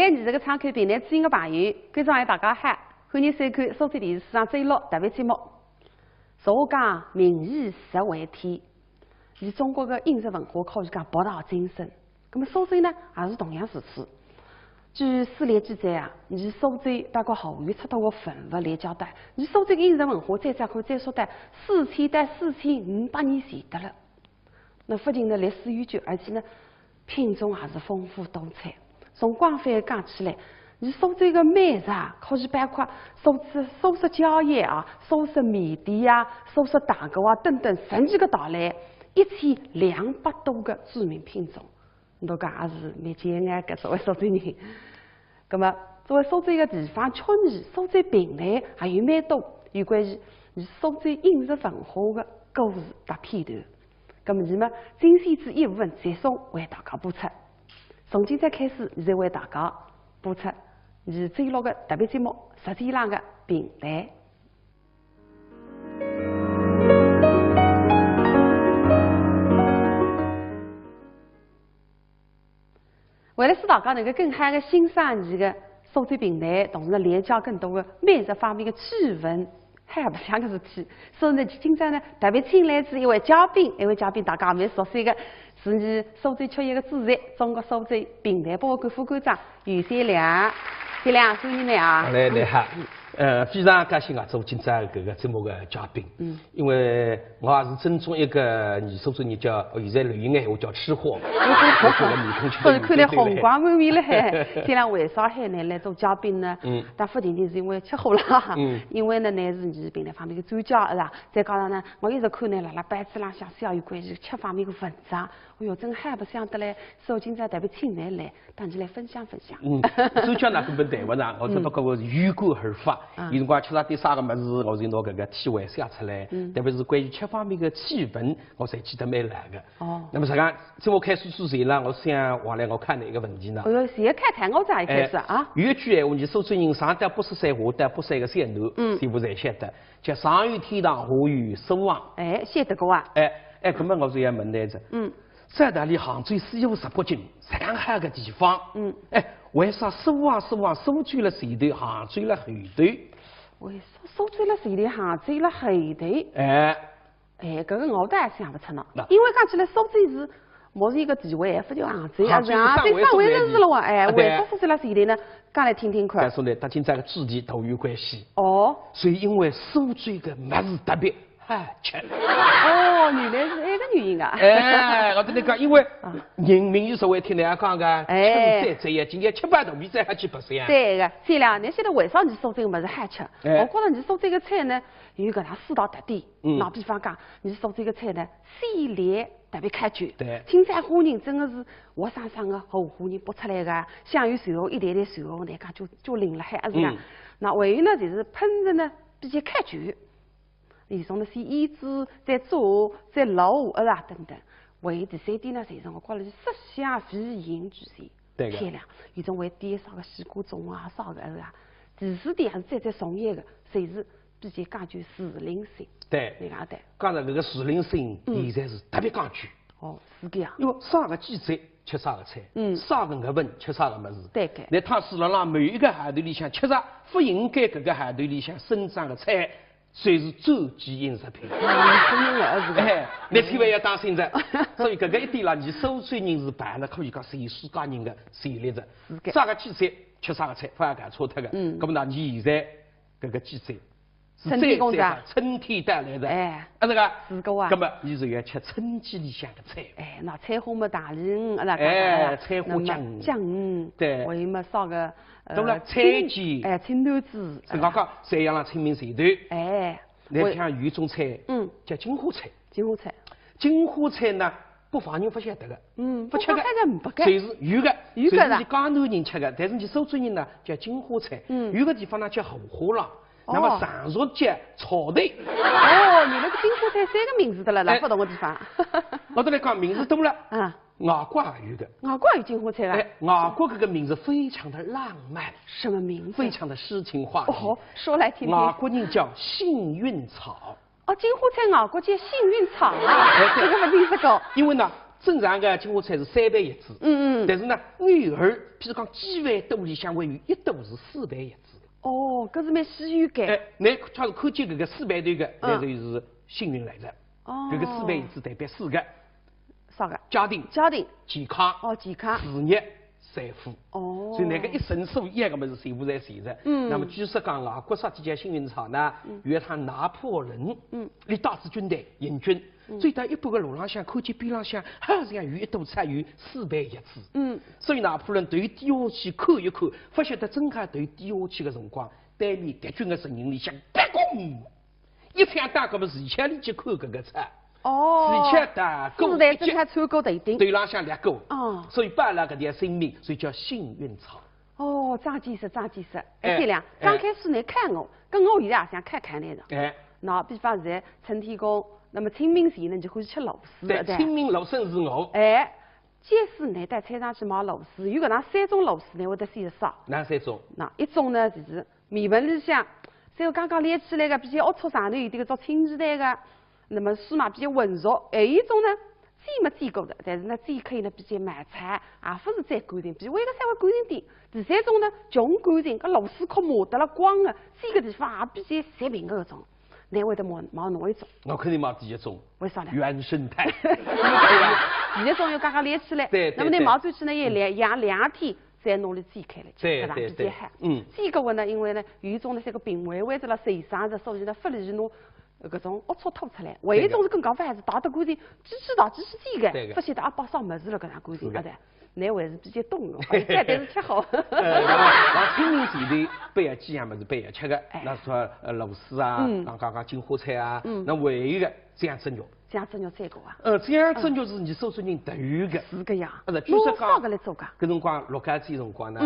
来你这个窗口平台知音的朋友，跟上来大家好，欢迎收看苏州电视上最乐特别节目。俗话讲，民以食为天，以中国的饮食文化可以讲博大精深。那么苏州呢，也是同样如此。据史料记载啊，你苏州包括后院出土的文物来交代，你苏州的饮食文化最早可以追溯到4000到4500年前的了。那不仅呢历史悠久，而且呢品种也是丰富多彩。从广泛讲起来，你苏州的美食啊，可以包括素食蕉叶啊、素食米底啊、素食蛋糕啊等等10几个道来1200多个著名品种。我讲也是蛮骄傲的，作为苏州人。那么，作为苏州的地方曲艺、苏州评弹，还有蛮多有关于苏州饮食文化的故事和片段。那么，精选自一部分节送为大家播出。从今天开始，再为大家播出最乐的特别节目《10天的评弹》。为了使大家能够更好的欣赏这个苏州评弹，同时呢了解更多的美食方面的趣闻，还不像个事体，所以呢，今朝呢特别请来一位嘉宾，大家蛮熟悉的，是你苏州曲艺的主席，中国苏州评弹博物馆副馆长于三良。三良，欢迎你啊！你好。非常感谢做今朝这个节目的嘉宾。因为我也是正宗一个你苏州人叫，现在流行的闲话叫吃货。不是看来红光满面了还。三良为啥海呢来做嘉宾呢？但不仅仅是因为吃货啦，因为呢，乃是你评弹方面的专家，是吧？再加上呢，我一直看呢，辣班子浪向写有关于吃方面的文章。哎哟，真还不想得嘞！所以今朝特别请你来，当你来分享分享。专家那根本谈不上，我只不过是有感而发。有辰光吃啥点啥个么子，我就拿搿个体会写出来。特别是关于吃方面的气氛，我才记得蛮来的。那么实际上，节目开始之前呢，我想往来我看的一个问题呢。哎呦，谁开谈我咋一开始啊？有一句闲话，你苏州人上得不识山，下得不识一个山头，全部侪晓得，叫上有天堂，下有苏杭。哎，晓得个啊？搿么我就要问你着。在大理杭州四有10国境，这样好个地方。为啥苏杭苏州了前头，杭州了后头？为啥苏州了前头，杭州了后头？搿个我倒也想不出呢。因为讲起来，苏州是某是一个地位，不就杭州啊？对上位人士了哇！为啥苏州了前头呢？讲来听听看。再说呢，它今朝个主题都有关系。所以因为苏州个物事特别好吃。原来是这个原因啊！我跟你讲，因为人民有所谓听人家讲个，吃在呀，今天吃饱肚皮再还去白相。对个，三良，你晓得为啥你苏州个物事好吃？我觉着你苏州个菜呢有搿能4大特点。拿比方讲，你苏州个菜呢，鲜烈特别开卷。对。青菜花仁真的是活生生的好花仁剥出来个，香油蒜蓉一袋袋蒜蓉，来讲就淋了海，是吧？那还有呢，就是烹着呢比较开卷。里从呢先腌制，再做，再卤，是吧？等等。还有第3点呢，就是我觉着是色香味盈俱全，漂亮。有种会点啥个西瓜盅啊，啥个是吧？第4点还是再送一个，就是比较讲究时令性。对，你讲对。刚才那个时令性，现在是特别讲究。是这样。因为啥个季节吃啥个菜，啥个月份吃啥个么子。对个。那它是让每一个海头里向吃啥，不应该搿个海头里向生长的菜。虽是周期饮食品，你千万要当心着。所以搿个一点啦，你苏州人是办了，可以讲全世界人的善立着。啥个季节吃啥个菜，不要干错脱个。咁么呢，你现在搿个季节是春天带来的，是个。是个啊。咁么你就要吃春季里向的菜。那菜花么大鱼，菜花酱鱼，对，还有么啥个。懂了，菜鸡，青豆子，是刚刚山羊啦，清明前头，你像有一种菜，叫金花菜。金花菜呢，北方人不晓得个，不吃个，就是有个，就是你江南人吃个，但是你苏州人呢叫金花菜，有个地方呢叫荷花浪，那么上述叫草头。你那个金花菜3个名字的了，不同的地方。我都来讲名字多了，外国也有的，外国有金花菜啊！外国这个名字非常的浪漫，什么名字？非常的诗情画意。说来听听。外国人叫幸运草。金花菜外国叫幸运草啊！这个不听说过。因为呢，正常的金华菜是3倍一只，但是呢，女儿譬如讲几万度里向会有一度是4倍一只。哦，搿是蛮稀有感。那确实看见搿个4倍头个，那就是幸运来着。哦，搿个4倍一只代表4个。啥个？家庭、健康、健康、事业、财富。哦，所以那个一生所有个么子全部在现着。那么据说讲啊，国杀几件幸运草呢，有一趟拿破仑，你带着军队行军，走到一半个路浪向，看见边浪向好像有一堵车有4倍一只。所以拿破仑对低下去看一看，发现得正好对低下去的辰光，对面敌军的阵营里向，咣，一枪打搿么是枪里去看搿个车。哦，是的，子弹正好穿过头顶，对浪向2个，所以把那个点生命，所以叫幸运草。哦，长见识。对了，刚开始来看我，跟我现在也想看看那个。那比方现在春天公，那么清明前呢就欢喜吃螺丝，对，清明螺笋是我。假使呢到菜场去买螺丝，有搿能3种螺丝呢，会得先烧。哪3种？那一种呢就是面盆里向，再有刚刚练起来个比较龌龊上头有点搿种清气蛋个。那么水嘛比较浑浊，还有一种呢煎没煎过的，但是呢煎可以呢比较慢菜，也不是再干净，比为个稍微干净点。第3种呢穷干净，搿螺丝壳磨得了光的，煎个地方也比较晒平个搿种。你会得毛哪一种？我肯定毛第1种。为啥呢？原生态。第1种又刚刚练起来，对。那么你毛转去呢也养2天。再拿里煎开来，对，比较好。煎个话呢，因为呢有一种呢，这个病危着了受伤着，所以呢不利于侬搿种龌龊吐出来。还有一种是更搞法，还是打得干净，机器打机器煎个，不晓得把烧么子了搿样干净，对。那还是比较懂的，但是吃好。那清明前头不要几样么子不要吃的，那说螺丝啊，刚金花菜啊，那还有一个酱汁肉。酱汁肉再个啊？酱汁肉是你少数人特有的。是个呀。据说讲，搿来做个。搿辰光陆家嘴辰光呢，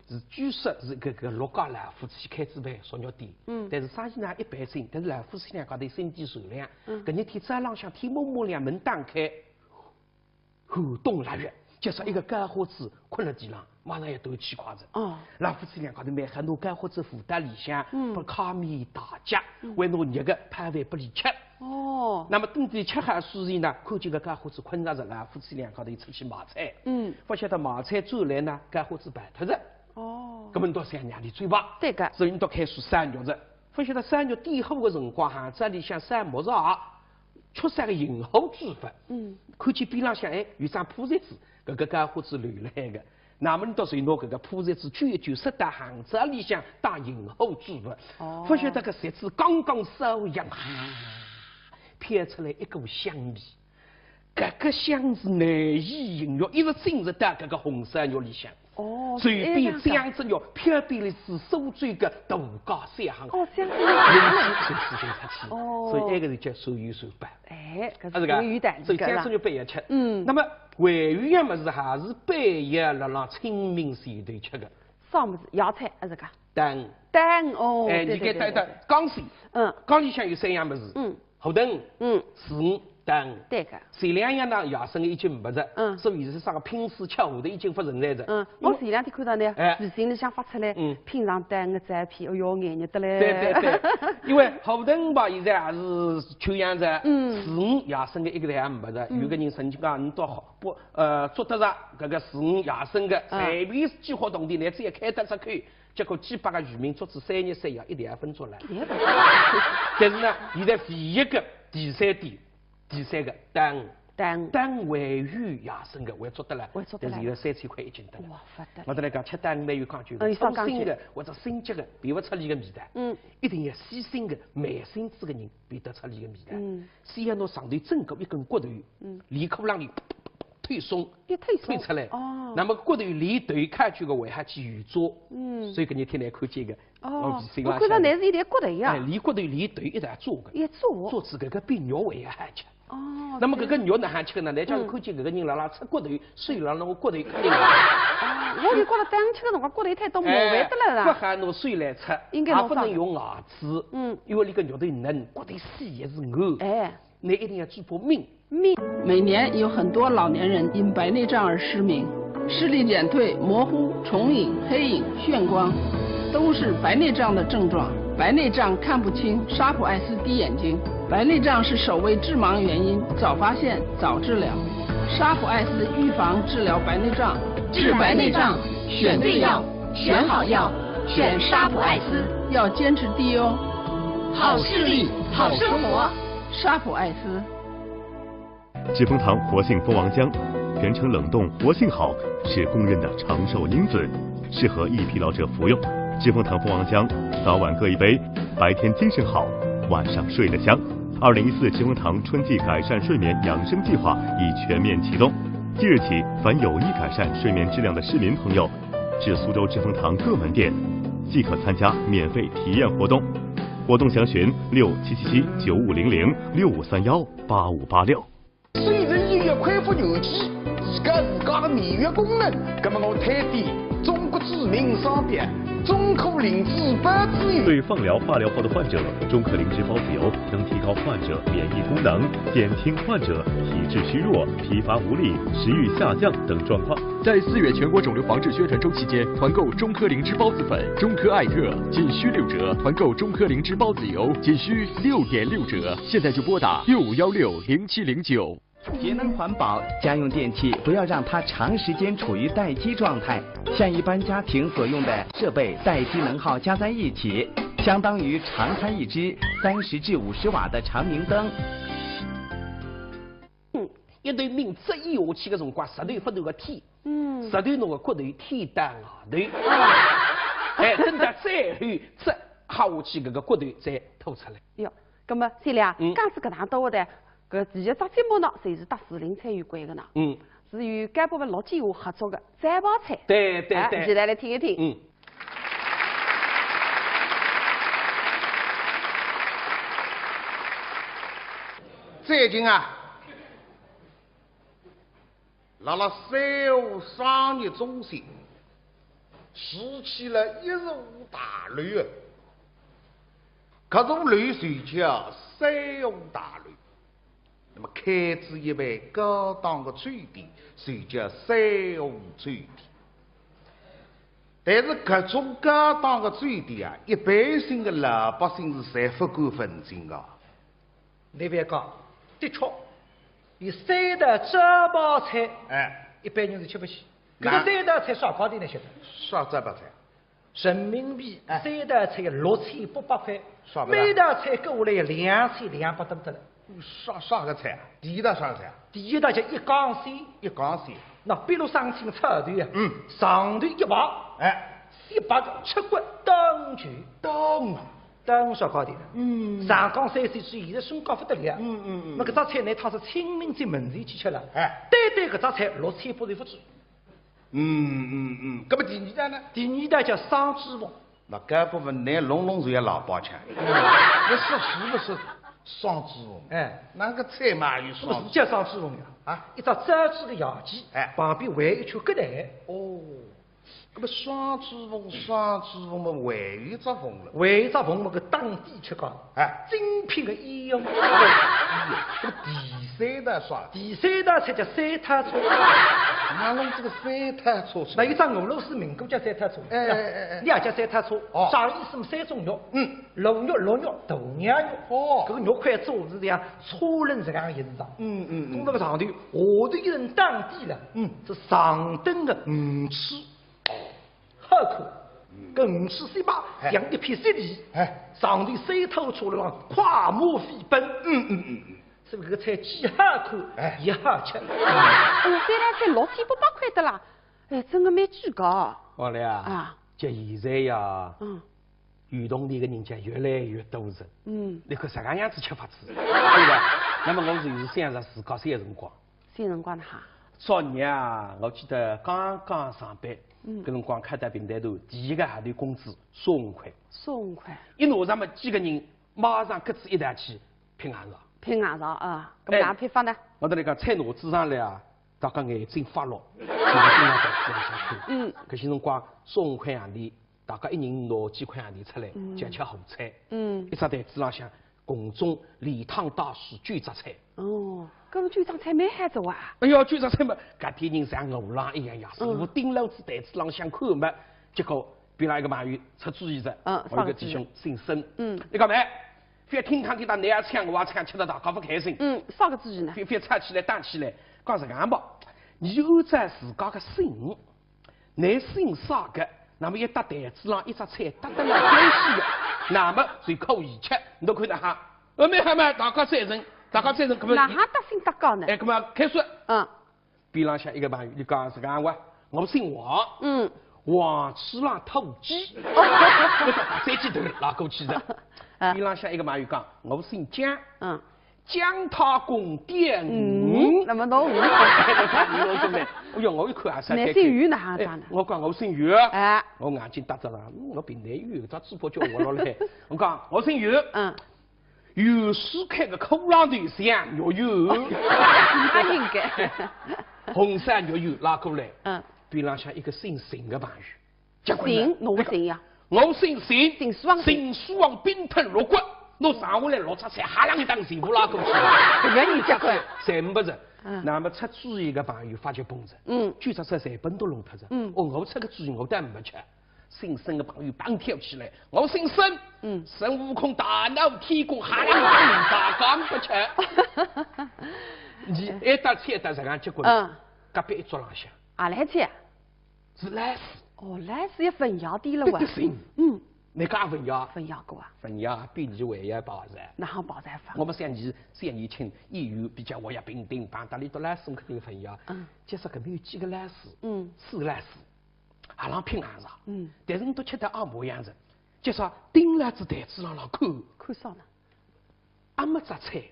是据说是搿陆家老夫妻开支饭烧肉店。但是生意呢一般性，但是老夫妻俩高头心地善良。搿日天早浪向天蒙蒙亮，门打开，寒冬腊月。就说一个干花子困了地上，马上要端起筷子。老夫妻俩高头买很多干花子附到里向，不卡面大夹，为侬热个派饭不离吃。那么等地吃好水前呢，看见个干花子困着着，老夫妻俩高头出去买菜。不晓得买菜转来呢，干花子摆脱着。搿么到想让你追吧。对个。所以你到开始散肉着，不晓得散肉点好的辰光哈，这里向散木材，出啥个银后煮法。看见边浪向有张铺席子。搿个干花子留来个，那么你到时候拿搿个铺席子卷一卷，塞到巷子里向打银后煮的。不晓得搿席子刚刚烧香，飘出来一股香味。搿个香是难以形容，一直浸入到搿个红烧肉里向。嘴边酱汁肉，飘边的是苏州个大家三行。这样子。随时就出去。所以那个是叫手有手办。搿是手有蛋。所以酱汁肉半夜吃。那么还有一样么子还是半夜辣辣清明前头吃的。啥么子？芽菜还是个？蛋。你给蛋缸水。缸里向有3样么子。荷蛋。水鱼。蛋，对个，前2样呢，野生已经没着，所以是啥个拼丝吃下头已经不存在着。我前2天看到呢，微信里向发出来，拼上蛋的照片，哎哟，眼热得嘞。对，因为荷蛋吧，现在还是缺氧着，水鱼野生的一个也没着。有个人曾经讲，你到捉得着搿个水鱼野生的，随便几好动地，乃至也开得出去。结果几百个渔民捉至3日3夜，一点也分捉来。但是呢，现在唯一个第3点。第3个蛋位于野生的，还捉得了，但是现在3000块一斤得了。我得来讲，吃蛋蛮有讲究的，粗心的或者心急的，辨不出里个味道。一定要细心的、慢心思的人辨得出里个味道。先要拿上头整个一根骨头，离口浪里推松，推出来。那么骨头离头看去个为还去圆做。所以搿日天来看见个。我看到那是一点骨头呀。离骨头离头一大做个。做出搿个比肉为还吃。那么搿个肉哪还吃个呢？来讲看见搿个人辣辣吃骨头，水辣辣我骨头肯定。我就觉得蛋吃个辰光骨头太多，麻烦得了啦。不喊拿水来吃，也不能用牙齿。因为那个肉头嫩，骨头细也是硬。你一定要记住命。每年有很多老年人因白内障而失明，视力减退、模糊、重影、黑影、眩光，都是白内障的症状。白内障看不清，沙普艾斯滴眼睛。白内障是首位致盲原因，早发现早治疗。沙普艾斯预防治疗白内障，治白内障选对药，选好药，选沙普艾斯，要坚持滴哦。好视力，好生活。沙普艾斯。知蜂堂活性蜂王浆，全程冷冻，活性好，是公认的长寿因子，适合易疲劳者服用。知蜂堂蜂王浆，早晚各一杯，白天精神好，晚上睡得香。2014知蜂堂春季改善睡眠养生计划已全面启动，即日起，凡有意改善睡眠质量的市民朋友，至苏州知蜂堂各门店即可参加免费体验活动。活动详询6777-9500-6531-8586。虽然医药恢复有机，自家的免疫功能，那么我推荐中国知名商品中科灵芝孢子油。对放疗、化疗后的患者，中科灵芝孢子油能提高患者免疫功能，减轻患者体质虚弱、疲乏无力、食欲下降等状况。在4月全国肿瘤防治宣传周期间，团购中科灵芝孢子粉、中科艾特仅需6折，团购中科灵芝孢子油仅需6.6折。现在就拨打65160709。节能环保，家用电器不要让它长时间处于待机状态，像一般家庭所用的设备待机能耗加在一起，相当于常开一支30至50瓦的长明灯。一段明知以下去的辰光，石头不断的天，石头侬个骨头天打额头，哎，等到再后再下下去，搿个骨头再凸出来。哟，葛么三亮，刚子搿趟到的。搿第一只节目呢，就是搭士林餐有关的呢，是与该部分陆建华合作的摘包菜。对，现在来听一听。最近啊，辣三湖商业中心拾起了115大乱啊！搿种乱就叫三湖大乱。那么开至一位高档的餐店，就叫三湖餐店。但是搿种高档的餐店啊，一般性的老百姓是侪不敢分清的。你别讲，的确，有3道摘包菜，一般人是吃不起。搿个3道菜啥价钿呢？晓得？啥摘包菜？人民币3道菜6800块，每道菜搁下来2200多得了。啥个菜啊？第一道啥个菜啊？第一道叫一缸鲜，一缸鲜。那比如上清炒团啊，上团1把，先把吃骨炖全，炖啥高点了？上缸3岁之现在身高不得了，那搿只菜呢，它是清明节门前去吃了，单搿只菜6800人不止。搿么第2道呢？第2道叫双鸡凤，那搿部分拿弄也老包腔，那是不是？双鸡凤，那个菜嘛有双，是叫双鸡凤呀？一只炸鸡的牙鸡，旁边围一圈疙瘩。哦，那么双鸡凤嘛，还有一只凤了，还有一只凤嘛，个当地吃讲，精品的医用。那么第3道啥？第3道菜叫三摊车。那弄这个三摊车，那一张俄罗斯民歌叫三摊车，你也叫三摊车，啥意思嘛？3种肉，龙肉、鹿肉、大羊肉，搿个肉块做是这样车轮这样一直上，从那个上头，下头一人当地了，是上等的鱼翅，好口，搿鱼翅3把像一片雪地，上头3头车轮上跨马飞奔，所以搿个菜既好看也好吃。哎呀，3道菜6800块的啦，哎，真的蛮贵高。好了呀，就现在呀，运动店的人家越来越多人，你看啥个样子吃法子，对吧？那么我就是想着自家三辰光。三辰光的哈。昨日啊，我记得刚刚上班，搿辰光开到平台头，第一个号头工资15块。15块。一拿上么几个人，马上各自一台去拼硬上。拼硬上啊，搿哪批发呢？我跟你讲，菜拿子上来啊，大家眼睛发绿，经常在电视上看。搿些辰光15块洋钿，大家一人拿几块洋钿出来，就吃好菜。一只台子浪向共种连汤带水卷杂菜。哦，搿么卷杂菜蛮好做啊！哎哟，卷杂菜嘛，搿天人像牛郎一样呀，师傅顶楼子台子浪向看嘛，结果边上一个朋友出主意着，我一个弟兄姓孙，你讲没？非听堂给他你也唱我也唱，吃得大家不开心。啥个主意呢？非唱起来打起来，讲是干吧，你就按照自家的心，你心啥个，那么一搭台子上一只菜搭得了关系的，那么就可以吃。你都看得哈？没，大家赞成，可不？哪哈搭心搭高呢？哎，那么开始。嗯。比方像一个朋友，你讲是干话，我姓王。嗯。王吃了土鸡，我就把这鸡头拿过去的。比方像一个朋友讲，我姓姜。嗯。姜太公点鱼。那么侬鱼？哎呦，我一看啊，你姓于哪哈长的？我讲我姓于。哎。我眼睛搭着了，我比男于，他嘴巴叫我了嘞。我讲我姓于。嗯。有时开个口浪头香肉油，他应该。红山肉油拉过来。嗯。比方像一个姓邢的朋友。邢，侬姓呀？我姓邢。姓苏王。姓苏王冰吞肉骨，侬上下来落出菜，哈啷一当全部拉过去。不要你结棍。全部人。那么出主意的朋友发觉崩着。嗯。举着这菜本都弄脱着。嗯。哦，我出个主意，我当然没吃。姓孙的朋友蹦跳起来，我姓孙。嗯。孙悟空大闹天宫，哈啷大刚不吃。你一打菜打这样结果。嗯。隔壁一桌浪向。啊来菜。是来世。哦，来世也分窑的了哇。嗯。你讲分窑？分窑过啊。分窑比你为要保障。哪行保障法？我们像你年轻，议员比较我也平等，帮大里都来世肯定分窑。嗯。假设搿边有几个来世？嗯。4个来世。阿拉拼硬上，嗯，但是你都吃得阿模样子，就说盯了只台子上看啥呢？阿没只菜，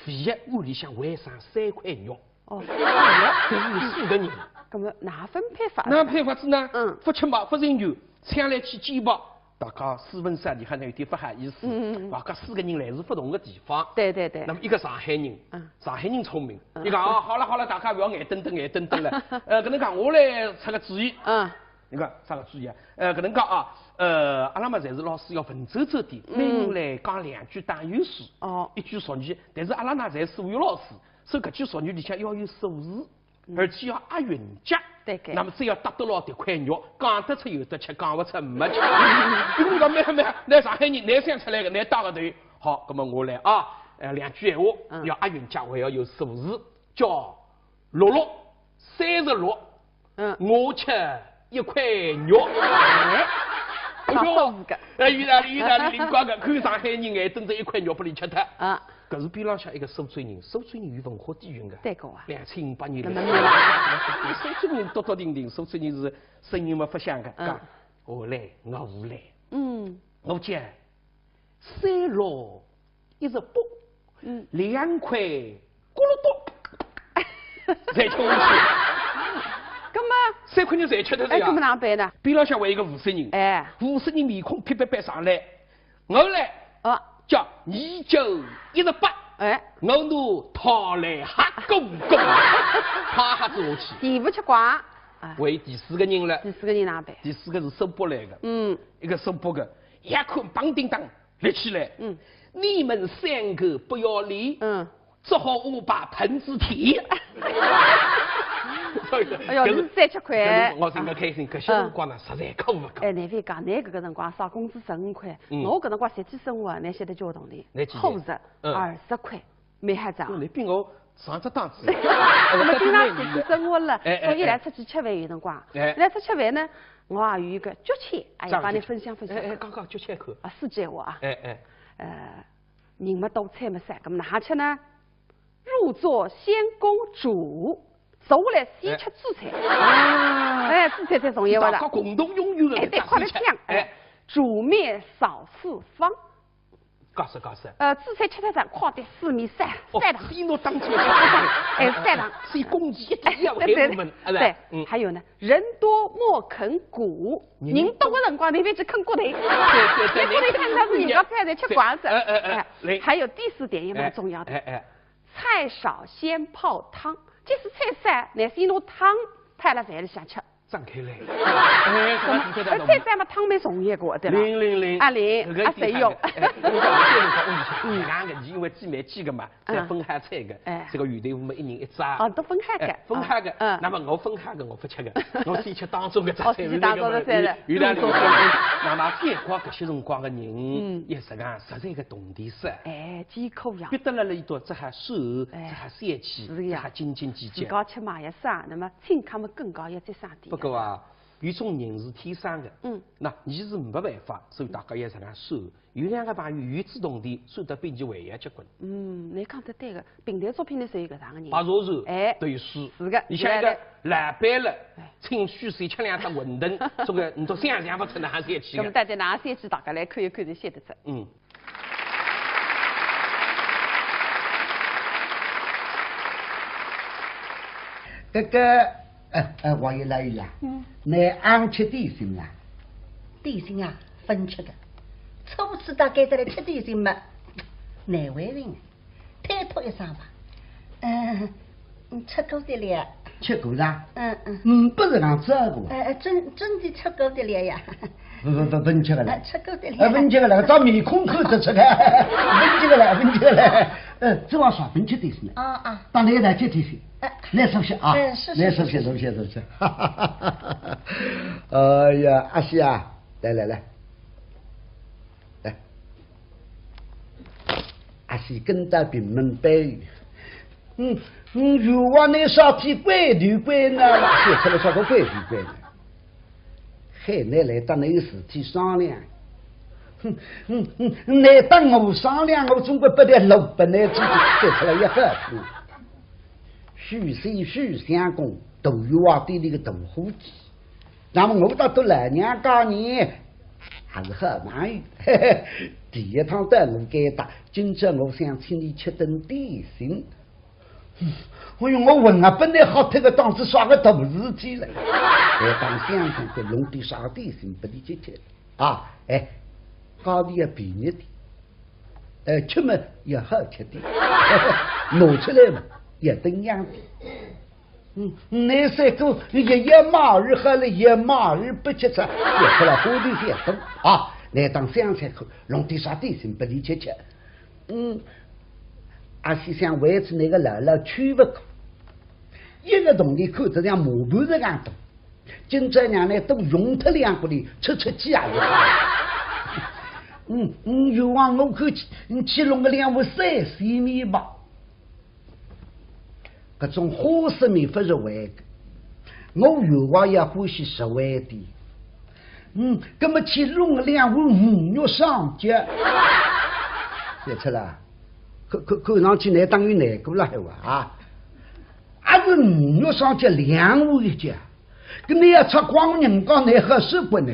唯一屋里向还剩3块肉。哦，但是4个人。那么哪分配法？哪配法子呢？嗯，不吃嘛，不饮酒，抢来去煎包，大家4分3厘还能有点不好意思。大家4个人来自不同的地方。对。那么一个上海人，上海人聪明，你讲啊，好了，大家不要眼瞪瞪了。跟能讲，我来出个主意。你看啥个主意啊？搿能讲啊，阿拉嘛侪是老师要文绉绉的，每人来讲2句打油诗，一句俗语。但是阿拉呢侪数学老师，所以搿句俗语里向要有数字，而且要押韵脚。对。那么只要搭得牢这块肉，讲得出有得吃，讲不出没吃。因为讲没，那上海人难想出来个，难打个头。好，那么我来啊，2句闲话要押韵脚，还要有数字，叫6636。我吃1块肉。好数字个。意大利灵光个，看上海人眼瞪着1块肉不里吃脱。啊。搿是比浪向一个苏州人有文化底蕴个。对个啊。2500年来。苏州人多定，苏州人是声音嘛不响个。讲我来，我无来。嗯。我讲368。2块咕噜多。再吃下去。咁么3块肉侪吃得着呀？咁么哪办呢？边浪向还有一个50人，哎，50人面孔撇上来，我来，叫2918，哎，我拿讨来哈公，哈子下去。第不吃瓜，为第4个人了。第4个人哪办？第4个是收拨来的，一个收拨的，一看梆叮当立起来，你们3个不要理，只好我把盆子提。哎呦，是37块。我真个开心，搿些辰光呢，实在可不够。哎，难非讲，你搿个辰光少工资15块，我搿辰光实际生活，你晓得交动力，伙食20块，蛮吓子。你比我上只档次。我们经常实际生活了，所以来出去吃饭有辰光，来出吃饭呢，我也有一个脚签，哎呀，帮你分享。哎，刚脚签口。啊，4句话啊。哎。人没多菜没散，咁么哪吃呢？入座先公主。走下来先吃主菜，哎，主菜才重要的。大家共同拥有的。哎，对，快点讲，哎，煮面少4方。告诉。主菜吃得上，快点4面3堂。先拿当菜吃。哎，3堂。是公鸡一要给我们，对，还有呢，人多莫啃骨，人多的辰光你别去啃骨头。对，骨头看它是人家菜在吃瓜子。还有第4点也蛮重要的。菜少先泡汤。即使菜散，但是拿汤配了饭里向吃。张开来。菜散嘛汤蛮重要个，对吧？000。啊0，啊谁用？两个因为鸡蛮鸡个嘛，在分开菜个，这个鱼豆腐嘛，一人一只。哦，都分开个。分开个。那么我分开个，我不吃个，我先吃当中个菜。当中的菜了。有两个。那么再过搿些辰光个人，也是讲实在个动地色。艰苦呀。别得了一道，这还瘦，这还膻气，这还斤斤计较。高吃嘛也少，那么请客嘛更高要再少点。不过啊。有种人是天生的，那你是没办法，所以大家也是讲说，有两个朋友与之同地，算得比你为也结棍。你讲得对个，平台作品里是有搿样个人。白若柔，对诗，是个。你像一个老板了，请虚水吃两只馄饨，这个你都想不出哪三句。那么大家哪三句大家来看一看就写得出。这个。王爷来了，你安吃点心啦？点心啊，分吃的。初次大概在来吃点心嘛，难为情，推脱一声吧。吃过的了。吃过啦？不是讲这个。真的吃过的了呀。不吃个了。吃过的了。不吃个了，照面孔看得出来。不吃个了，不吃个了。这往啥分吃点心？当你来吃点心。来熟悉啊！来熟悉。哎呀，阿西啊，来，阿西跟着平门背。如果你上天怪头怪呢，写出来啥个怪头怪呢？海奶来当那个事体商量。来当我商量，我总归不得老不来自己写出来也好听。许相公都有啊对那个大伙计，那么我到来娘家呢，还是很满意。第一趟带我给打，今朝我想请你吃顿点心。我问啊，本来好这个当时耍个大事体了，当相公给弄点啥点心不理解吃啊？高低也便宜点，吃嘛也好吃点，拿出来嘛。也等样的，那三个一马儿喝了，一马儿不吃吃，也出来火里些动啊！来当香菜口，弄点啥点心不理吃吃。阿西想维持那个姥姥去不口，一个洞里口子像磨盘子样多，今朝娘呢都用脱两个里吃鸡啊！又往我口去弄个两碗三细米吧。搿种花生米不是为的，我有话也欢喜实惠的。搿么去弄两碗鱼肉上脚，写出来，看上去难当于难过了还话啊！是鱼肉上脚两碗一脚，搿你要吃光人家难合适不呢？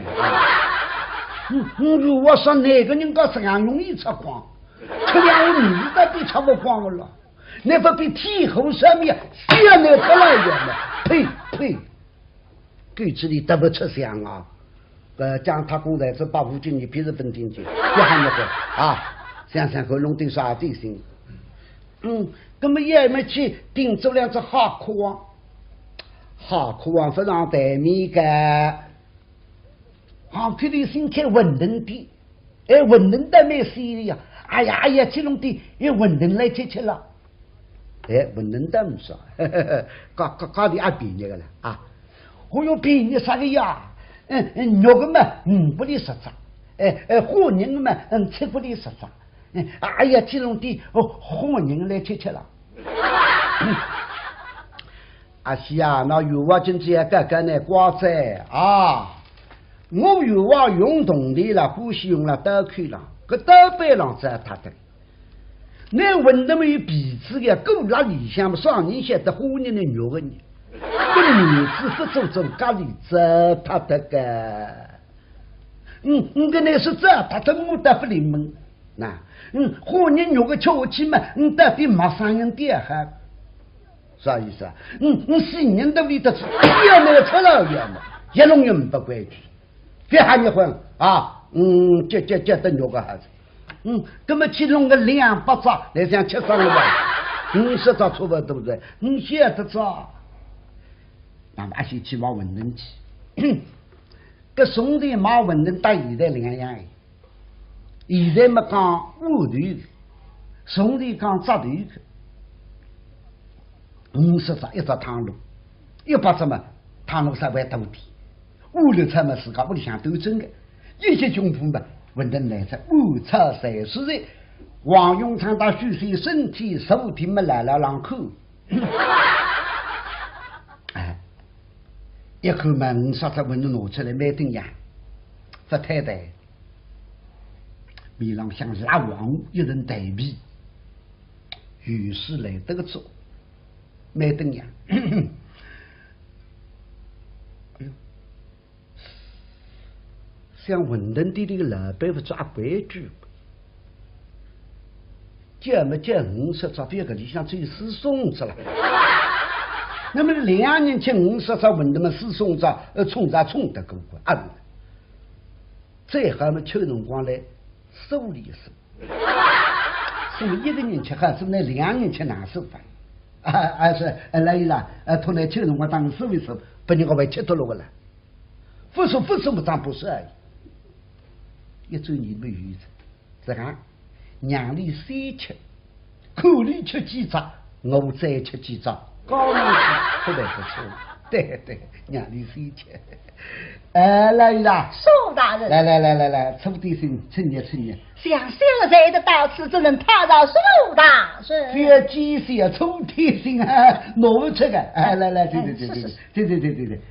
如果说哪个人家这样容易吃光，吃两碗鱼都比吃不光了。那不比天后上面现在出来的吗？呸！鬼子里得不吃香啊！讲他公仔是把吴军，你别是分进去，别喊那个啊！想想和弄点啥点心。那么也没去订做两只哈库王，哈库王非常带面个，好看的心开稳当的，稳当的没事的呀！哎呀，去弄点稳当来吃了。不能这么说，搞的也便宜个了啊！我用便宜啥个呀？肉个嘛不离十只，花人个嘛吃不离十只，哎呀，这种的花人来吃了。阿西啊，那有话今天刚刚呢瓜子啊，我有话用铜的了，欢喜用了刀口了，搿刀背上在他的。那闻得没有鼻子的，够那里向上人晓得花人的肉个人，跟女子不做做咖喱子，他这个，跟那是这，他这我得不灵门，那，花人肉个吃下去嘛，到底没啥人点哈，啥意思啊？是人都里头吃，要那个吃了样嘛，一弄也不规矩，别喊你混啊，这等肉个孩子。那么其中个200只来想吃上了吧，50只差不多对不对？50只，那么阿些去买馄饨去，搿宋代买馄饨到现在两样，现在没讲乌头，从里刚扎头去，50只一只汤炉，100只嘛汤炉稍微多点，5、6只嘛自家屋里向斗争的，一些军夫嘛，闻得来着5炒3蔬菜，王永昌到许水身体15天没来了两口，哎，一口嘛50只闻得拿出来买顿药，不太太。面上像拉王一人带皮，于是来得个做，没等呀。哎呦，像文登地的老板不抓规矩，叫么叫50只，别个里向只有4松子了。那么2年前50只文登嘛4松子，冲得够啊！最好嘛秋辰光来。收礼数，所以1个人吃还是那2年吃哪收法？是来伊拉拖来秋辰光当收一收，把人家会吃脱了个了。不说不当不是而已。1周年没有意思，这样娘里3吃，口里吃几张，我再吃几张，高明不来不错。对，娘里3吃。来伊拉，苏大人，来，出点声，趁热。像现在的大事，只能踏到苏大人。这几岁出点声啊，拿不出个。来，对。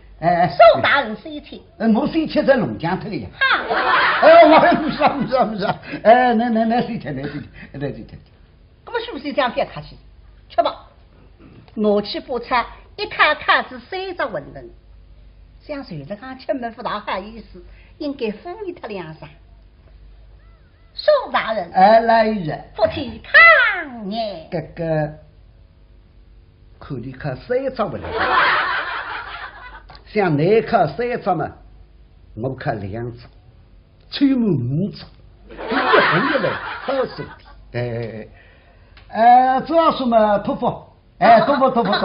苏大人谁吃？我谁吃在龙江头呀？我不是。来谁吃？来。那么是不是这样别客气？吃吧，我去补菜，一卡子3只馄饨。像随着刚吃门不大好意思，应该敷衍他2声。苏大人，来人，不提抗议。哥哥，口里靠3只馄饨，像你靠3只嘛，我靠2只，最满5只，一来好手的。主要是嘛，托付，托付，对。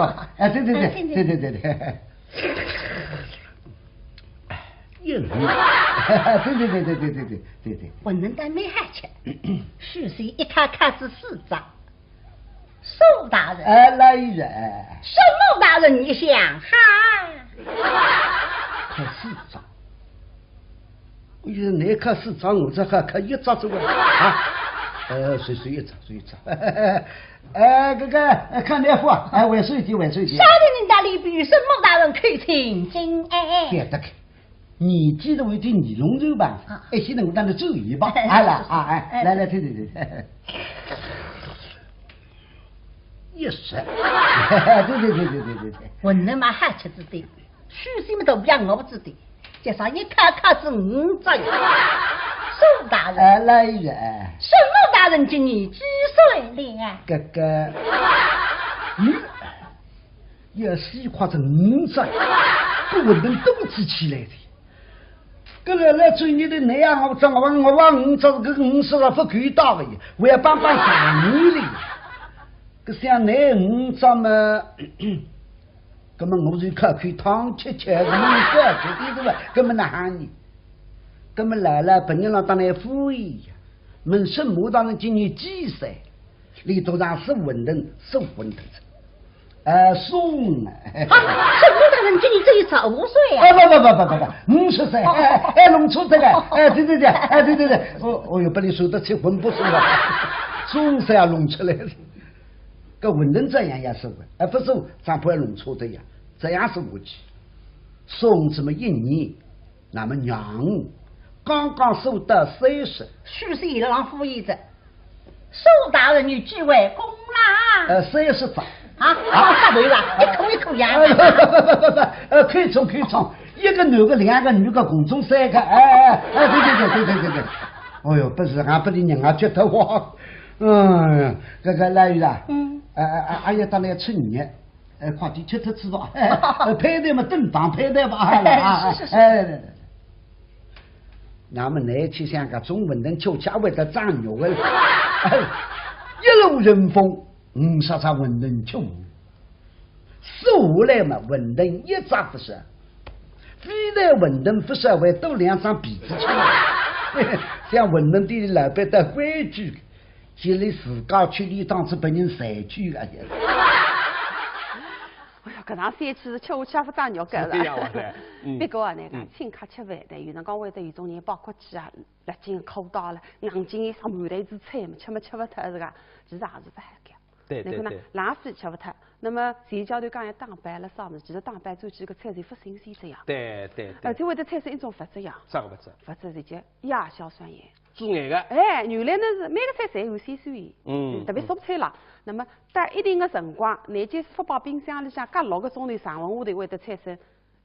对。我能当没害吃，许是一卡子4张。苏大人，来人，什么大人你想哈？看4张，你看4张，我这还看1张走啊？随1张。哥哥，看那货，晚睡点。晓得你大礼比什么大人可以请进别得看。你记得我对尼龙肉吧？现在我当你走一把，来，对，也是，对，我能嘛还吃子的，许什么都不让我不知的，加上一卡子5只哟。苏大人，来人，什么大人今年几岁了？哥哥，要西瓜子5只，不能动起起来的。搿来追你的那样，我往5只搿50了不够大个，我要帮上你哩。搿像那5只嘛，搿么我就看汤吃，搿么搿是吧？搿么哪行呢？搿么来了，本人让当来敷衍呀。问什么当然今年几岁？里头上是馄饨，送啊！什么大人今年只有15岁啊？不，50岁，弄错这个，对，我又把你说得起魂不说了，总是要弄出来的。搿馄饨这样也是的，不是咱不要弄错的呀，这样是武器。送这么1年，那么娘刚刚收到30，许是一郎敷衍着。苏大人，你几位公啦？30张。发对了，一口牙。可以冲，一个男的，2个女的，共中3个，对。哦哟，不是，俺不得人家觉得我，这个来了，俺也当来吃年，快点吃吃吧，配对嘛，正当配对吧，是。那么那去像个中文人就家为的长肉的，一路人风，50只文人吃15来嘛，文人1只不是，非但文人不是会多2张鼻子吃，像文人的老板的规矩，现在自家吃里当是被人裁决的。哎呀，搿场3期是吃下去也不长肉干了。是这样的。别个啊，那个请客吃饭的，有辰光会得有种人包括去啊，辣进口到了，硬劲一上满台子菜嘛，吃不脱是噶，其实也是不好干。对。那个呢，冷水吃不脱。那么前教头讲要打板了啥么子，其实打板做起个菜是不新鲜这样。对。而且会得产生一种物质呀。啥个物质？物质是叫亚硝酸盐。致癌的。哎，原来呢是每个菜侪有鲜酸盐，特别蔬菜啦。那么到一定的辰光，乃至放到冰箱里向隔6个钟头常温下头会得产生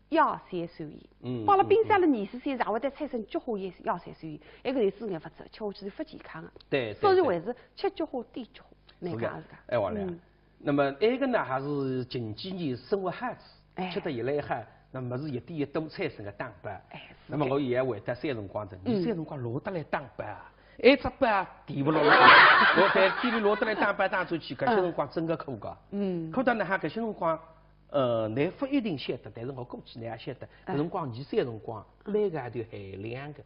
亚硝酸盐。放了冰箱里24小时，会得产生菊花亚硝酸盐，那个是致癌物质，吃下去是不健康的。对。所以还是吃菊花低菊花，那个是噶。哎，王亮。那么那个呢，还是近几年生活孩子吃得越来越好，那么是一点一滴产生的蛋白。那么我现在会得3辰光的，你3辰光落得来蛋白啊，一只板提不落来，我在店里落得来蛋白打出去，搿些辰光真个可噶。可到呢哈，搿些辰光，你不一定晓得，但是我估计你也晓得，搿辰光你3辰光每个号头含量的，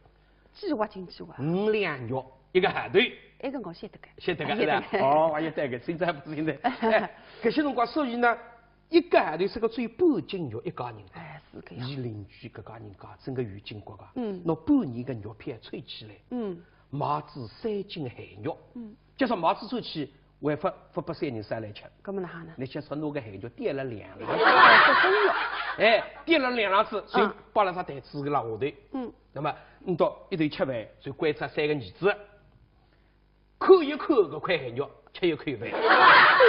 计划进计划5两肉一个号头。那个我晓得个，晓得个是吧？哦，我晓得个，现在还不是现在。搿些辰光，所以呢，一个号头是个最半斤肉一家人。是搿样。伊邻居搿家人家整个远近国家，拿半年个肉片吹起来，买至3斤咸肉，加上买至吹起，还发拨3人3来吃。搿么哪哈呢？你想说拿个咸肉点了2两，点了2两子，就包了只台子个辣下头。那么你到一头吃饭，就观察3个儿子。抠一抠搿块咸肉，吃一口饭。抠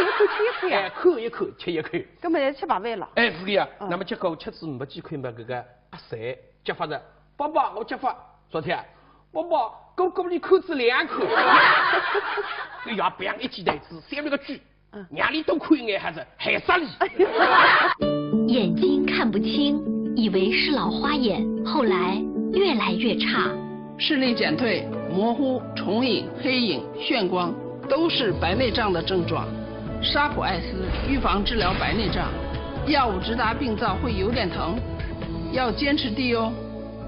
一口吃一口呀。抠一口吃一口。根本就吃白饭了。是个呀。那么结果吃子没几块嘛，搿个阿三叫法子，爸爸我叫法，昨天爸爸给你抠子2口。哎呀，别一记台子，下面个句，娘里都看一眼还是还啥哩？眼睛看不清，以为是老花眼，后来越来越差。视力减退、模糊、重影、黑影、眩光，都是白内障的症状。沙普艾斯预防治疗白内障，药物直达病灶会有点疼，要坚持滴哦。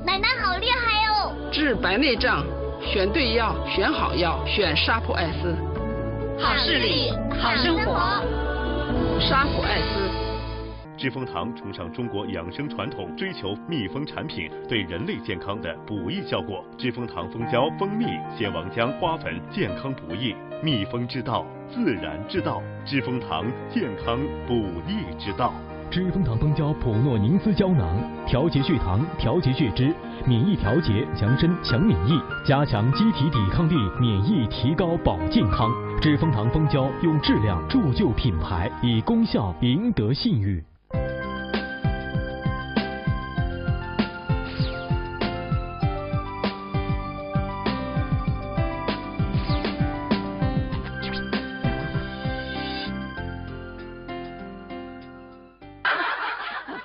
奶奶好厉害哦！治白内障，选对药，选好药，选沙普艾斯。好视力，好生活。沙普艾斯。知蜂堂崇尚中国养生传统，追求蜜蜂产品对人类健康的补益效果。知蜂堂蜂胶、蜂蜜、鲜王浆、花粉，健康补益，蜜蜂之道，自然之道。知蜂堂健康补益之道。知蜂堂蜂胶普诺宁斯胶囊，调节血糖，调节血脂，免疫调节，强身强免疫，加强机体抵抗力，免疫提高保健康。知蜂堂蜂胶用质量铸就品牌，以功效赢得信誉。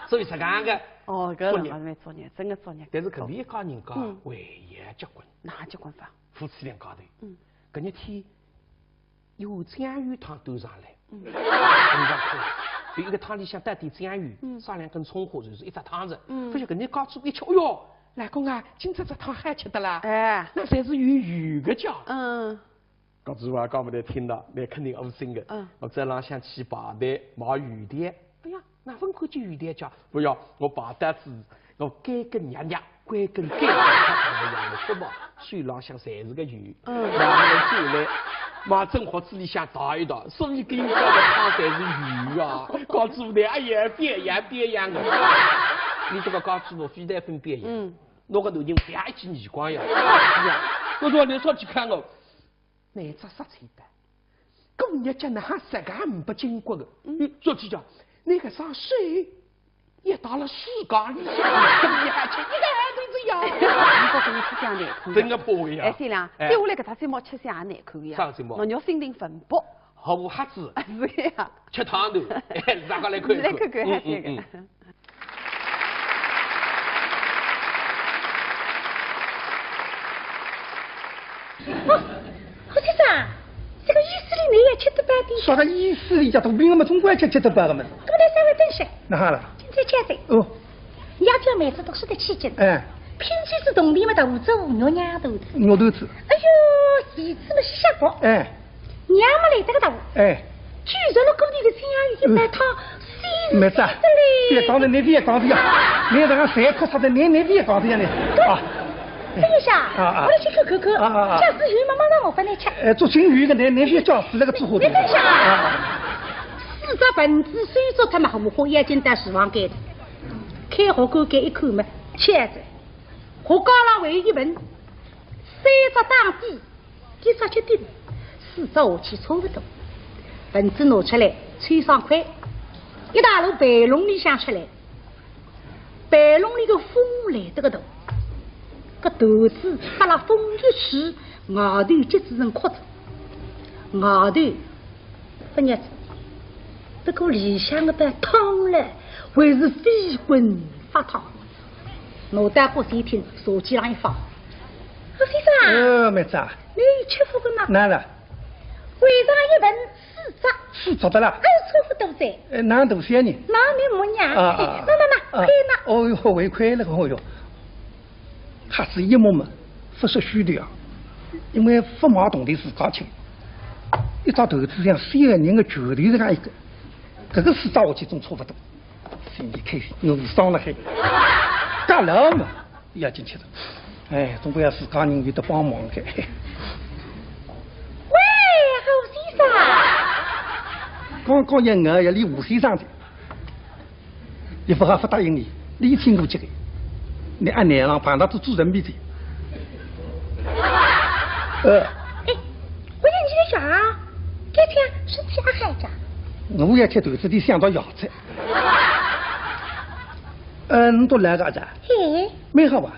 所以是讲个搿辰光蛮作孽，真个作孽。但是搿边一家人家唯一结婚，哪结婚法？夫妻2家头。搿日天有酱鱼汤端上来，就一个汤里向带点酱鱼，撒2根葱花，就是一只汤子。发现搿日家主一吃，哎哟，老公啊，今朝这汤还吃得啦？那才是有鱼个叫。家主话讲不得听到，那肯定恶心个。我在浪向去排队买鱼蛋，哎呀。那分看见鱼蛋叫不要，我把单子我干根娘娘，关根干，他养了什么？水浪向侪是个鱼，然后就来马正火子里向倒一倒，所以给你讲的汤侪是鱼啊。高主的哎呀，别样的，你这个高主非得分别样，那个头人不要一记耳光呀。我说你说去看我，哪只杀菜的？工业讲的还实干不经过的，说起讲。那个啥水也到了水缸里向，怎么你还吃一个孩子子呀？你不跟你吃相难看，真个不一样。三两，接下来搿趟节目吃相也难看呀。啥节目？侬要心灵粉薄，好瞎子，是呀，吃汤头，大家来看一看。来看看，还这个。胡先生。这个意思里你也吃得饱的？啥个意思里家肚皮嘛，总归吃得饱的嘛。那么来稍微等些。那好了。今天加菜。哦。要叫妹子读书的期间。拼起是同地嘛，大胡子牛娘头子。牛头子。哎呦，旗子嘛西夏国。娘们来这个头，哎，举着了锅里的香鱼一百汤，妹子，别讲的那边讲的呀，你这个谁可啥的，你那边讲的呀你啊。等一下，我来去看看，假使有妈妈让我帮你吃。做金鱼的那边教师那个之后的。你等一下，四只盆子水煮他们五花已经到厨房间了，开好锅盖一看嘛，切着，火高浪为一盆，三只当底，几只去顶，四只下去差不多，盆子拿出来吹上块，一大箩白笼里向出来，白笼里个风来这个头。个豆子把那风一吹，外头结制成壳子，外头不日子，这个里向的把汤了，还是飞滚发烫。脑袋过谁听，手机上一放，先生。妹子啊。你吃福个吗？哪了？为上一盆四只的啦。还有差不多噻。哪多些呢？哪你没娘？那，快拿。哦哟，为快了个哦哟。还是一模嘛，不是虚的啊，因为不毛懂的自家吃，一张豆子像3个人的拳头这样一个，这个4张下去总差不多，心里开心，又伤了海，干了嘛，也进去了，哎，总归要自家人有得帮忙的。喂，侯先生，刚一眼要离吴先生的，也不答应你，你听过这个。你按脸上碰到都做人民的。我让你的小儿，今天身体还好着。我也吃豆子里想到药材。你都来个子？嘿，没好吧？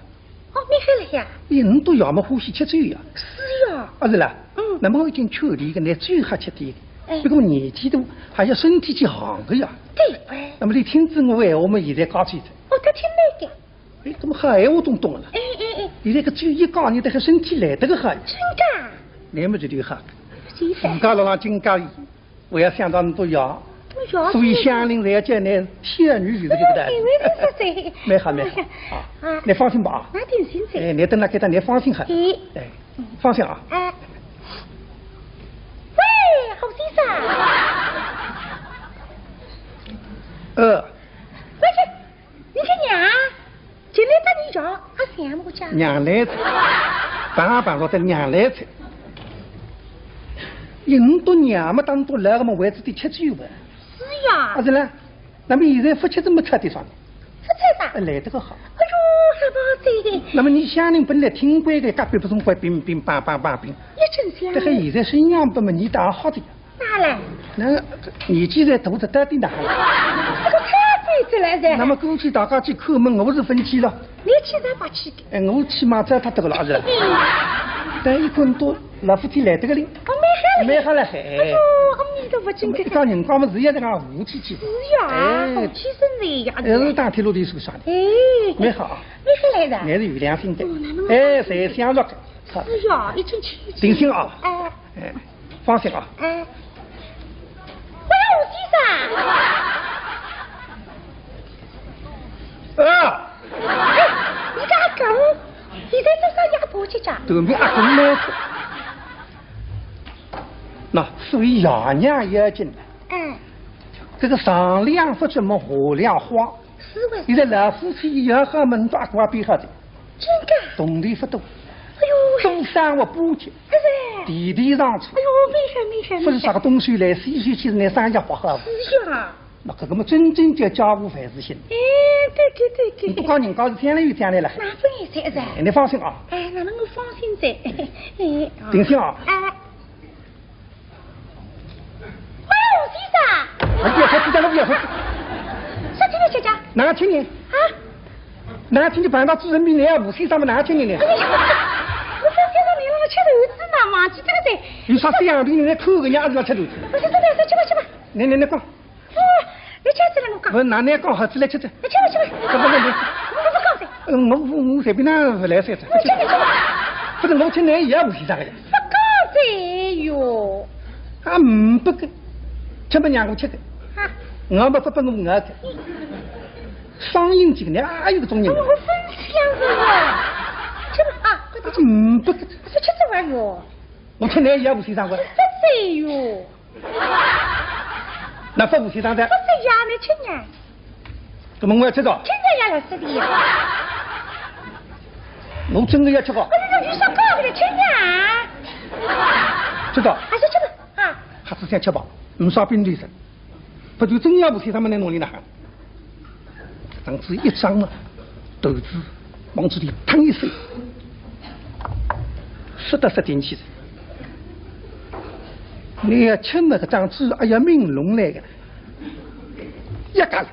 没好了呀。你都要么欢喜吃粥呀？是呀。是啦。那么我已经缺的一个，那粥还吃的。不过年纪大，还要身体去行的呀。对。那么你听着我话，我们现在搞起的。我都听那个。哎，怎么好闲话都懂了？现在个只有一讲，你这个身体来得个好。真的？那么就厉害。自家老上金家里，我要想到那么多药，所以乡邻才叫那天女就是这个的。没好。你放心吧啊。那点心噻。你等那给他，你放心哈。哎，放心啊。喂，侯先生。喂去。你看娘，今天把你叫，俺想我家。娘来菜，办说的娘来菜。印度娘嘛，当多来个么位置的吃酒吧。是呀。是啦，那么现在夫妻怎么吃的上？不吃的。来得个好。哎呦，还不好那么你乡邻本来挺乖的，隔壁不是乖冰冰棒冰。也真香。这个现在身样不么你当好的。哪来？那年纪在肚子到底哪来？这个太费劲了噻。那么过去大家去抠门，我是分期了。你去才把去的。我去嘛，这他得个了是。但一คน多老夫妻来这个哩。没好了还。哎呦，你都不真个。讲人家们是也在讲武器去。是呀，武器生人呀。是当铁路的手上的。没好。没好来的。还是有良心的。谁想着？是呀，已经去。定心啊。放心啊。喂，吴先生。你个阿公，现在多少鸭婆去着？都没阿公来。那所以爷娘也进来。这个上梁不怎么下梁花。是喂。现在老夫妻也和门大瓜比好的。真的。动力不多。哎呦。东山我补去。地地上去。哎呦，没事。不是啥个东西来，西水去是那商业不好。是呀。那这个么真正叫家务凡事兴。对。你不讲人家是将来又将来了。那不也是噻。你放心啊。那能够放心噻。定心啊。喂，吴先生。不要说，不要说。啥听你姐姐？哪听你？哪听你碰到主人比你还吴先生么？哪听你呢？我上街上你让我吃豆子呢，忘记这个噻。有啥这样的人来抠个伢子要吃豆子？不是，去吧。来讲。你吃起来我讲。我拿你讲好吃来吃。去吧。我不讲噻。我随便拿来噻。去。不是我吃你也吴先生的。不讲噻哟。不给，吃不让我吃的。我不我的。双阴几个人有个种人。我分享是吧？吃吧啊，快点吃。不给。我说吃这玩意儿。我吃你也吴先生的。谁哟？那不是当的。不是呀，你亲呀。怎么我要吃到？亲着呀，老师的呀。我真的要吃到。我这个鱼烧高给你亲呀。知道。还是吃吧啊。还是想吃饱，唔耍冰对噻。不就真要不是他们来弄你了哈？当时一张嘛，豆子往这里腾一伸，说得进去噻。你要吃那个张子，哎呀，明龙来的，一夹，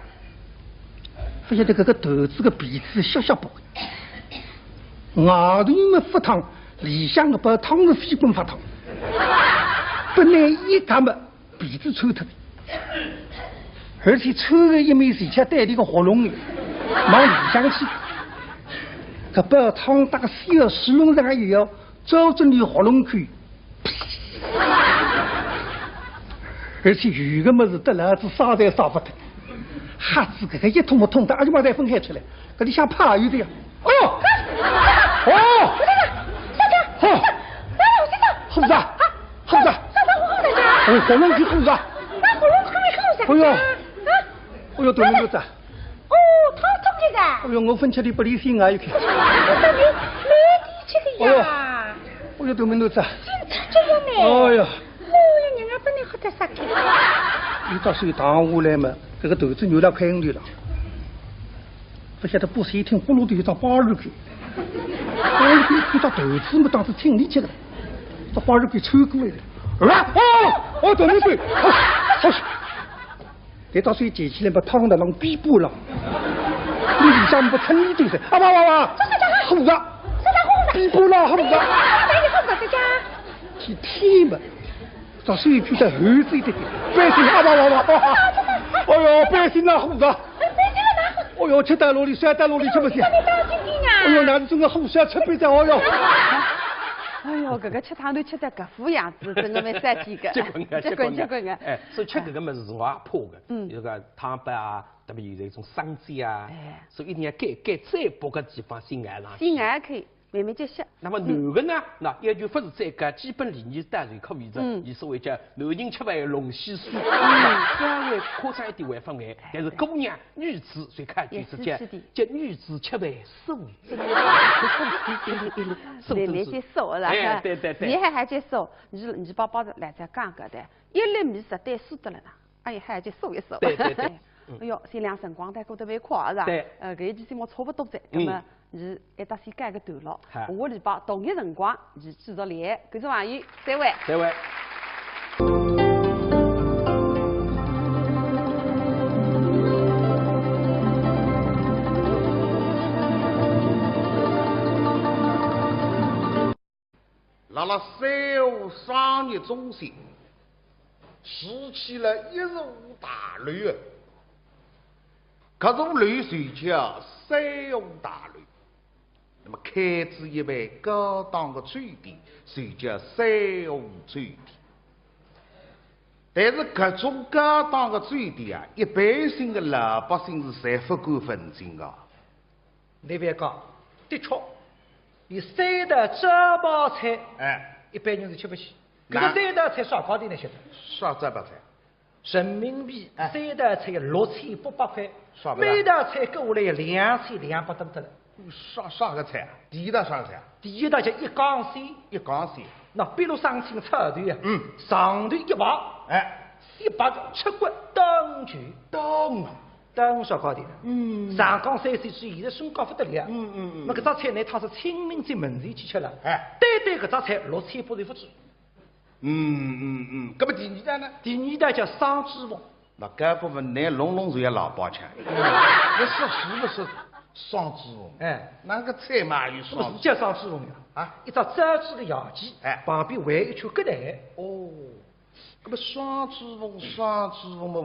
发现这个豆子的鼻子小小薄，外头么发烫，里向的把汤是飞滚发烫，不然一夹么鼻子抽脱。而且抽的一枚水枪带的个活龙的，往里向去，这把汤打个小石龙上也要照着你活龙去，而且有个么子得了子烧在烧不得，哈子这个一通不通的，而且把它分开出来，这里像怕有的呀。哦，哦，好，猴子，猴子，哦，活龙去猴子，哎呦。哎呦，对面子。哦，他痛这个。哎呦，我分吃的不离心啊，有看。你这个呀。哎呦，对面子。警察这样呢。哎呀。哦呀，人家把你喝得啥开？你到水塘下来嘛，这个豆子扭到开里了。不晓得不是一听呼噜的一张八日给，八日给看到豆子嘛，当时挺力气的，这八日给抽过来的。啊！哦，对面对，好。这到水捡起来把烫的让逼不了，你里向不成你就是啊哇，猴子，逼不了猴子，去踢嘛，到水去的猴子一点，别心啊哇，哎呦别心了猴子，哎呦吃带路里摔带路里吃不行，哎呦那种个猴子要吃不着哦哟。哎呦，这个吃汤头吃得搿副样子，真的没三天个。结棍个。哎，所以吃搿个物事是我也怕的。有个汤白啊，特别有这种生煎啊，所以一定要改再薄个地方先挨上。先挨开，慢慢接吸。那么男的呢，那要求不是再改，基本礼仪当然可以的。以所谓叫男人吃饭龙戏书，稍微夸张一点还分为，但是姑娘、女子最看就是叫女子吃饭素质。慢慢接受了，哎，对。你还接受？你宝宝来在讲搿的，一粒米实在输得了呐，哎呀，还接受一受。对。哎呦，先两辰光，但过得蛮快是吧？对。搿一期节目差不多在，那么你还得先改个段落。下个礼拜同一辰光，你继续来，观众朋友，再会。辣辣3河商业中心拾起了15大雷啊！这种雷谁叫3河大雷？那么开至一位高档的酒店，谁叫3河酒店？但是各种高档的酒店啊，一般性的老百姓是侪不敢分清的。那边讲，的确。你3道招牌菜，一般人是吃不起。这个3道菜啥价钿呢？晓得？啥招牌菜？人民币3道菜6800块，啥每道菜搁下来2200多得了。啥个菜？第一道啥菜？第一道叫一缸鲜。一缸鲜。那比如上清炒团啊，上头一排，100个吃骨炖全。炖啥价钿？上港3岁之现在升高不得了。那搿只菜呢，它是清明节门前去吃了。单搿只菜6800就不止。搿么第二道呢？第二道叫双鸡凤。那搿部分拿龙就要老包吃。那是不是双鸡凤？那个菜嘛有双？不是叫双鸡凤呀？一只炸鸡的羊鸡，旁边围一圈疙瘩。那么双珠峰嘛，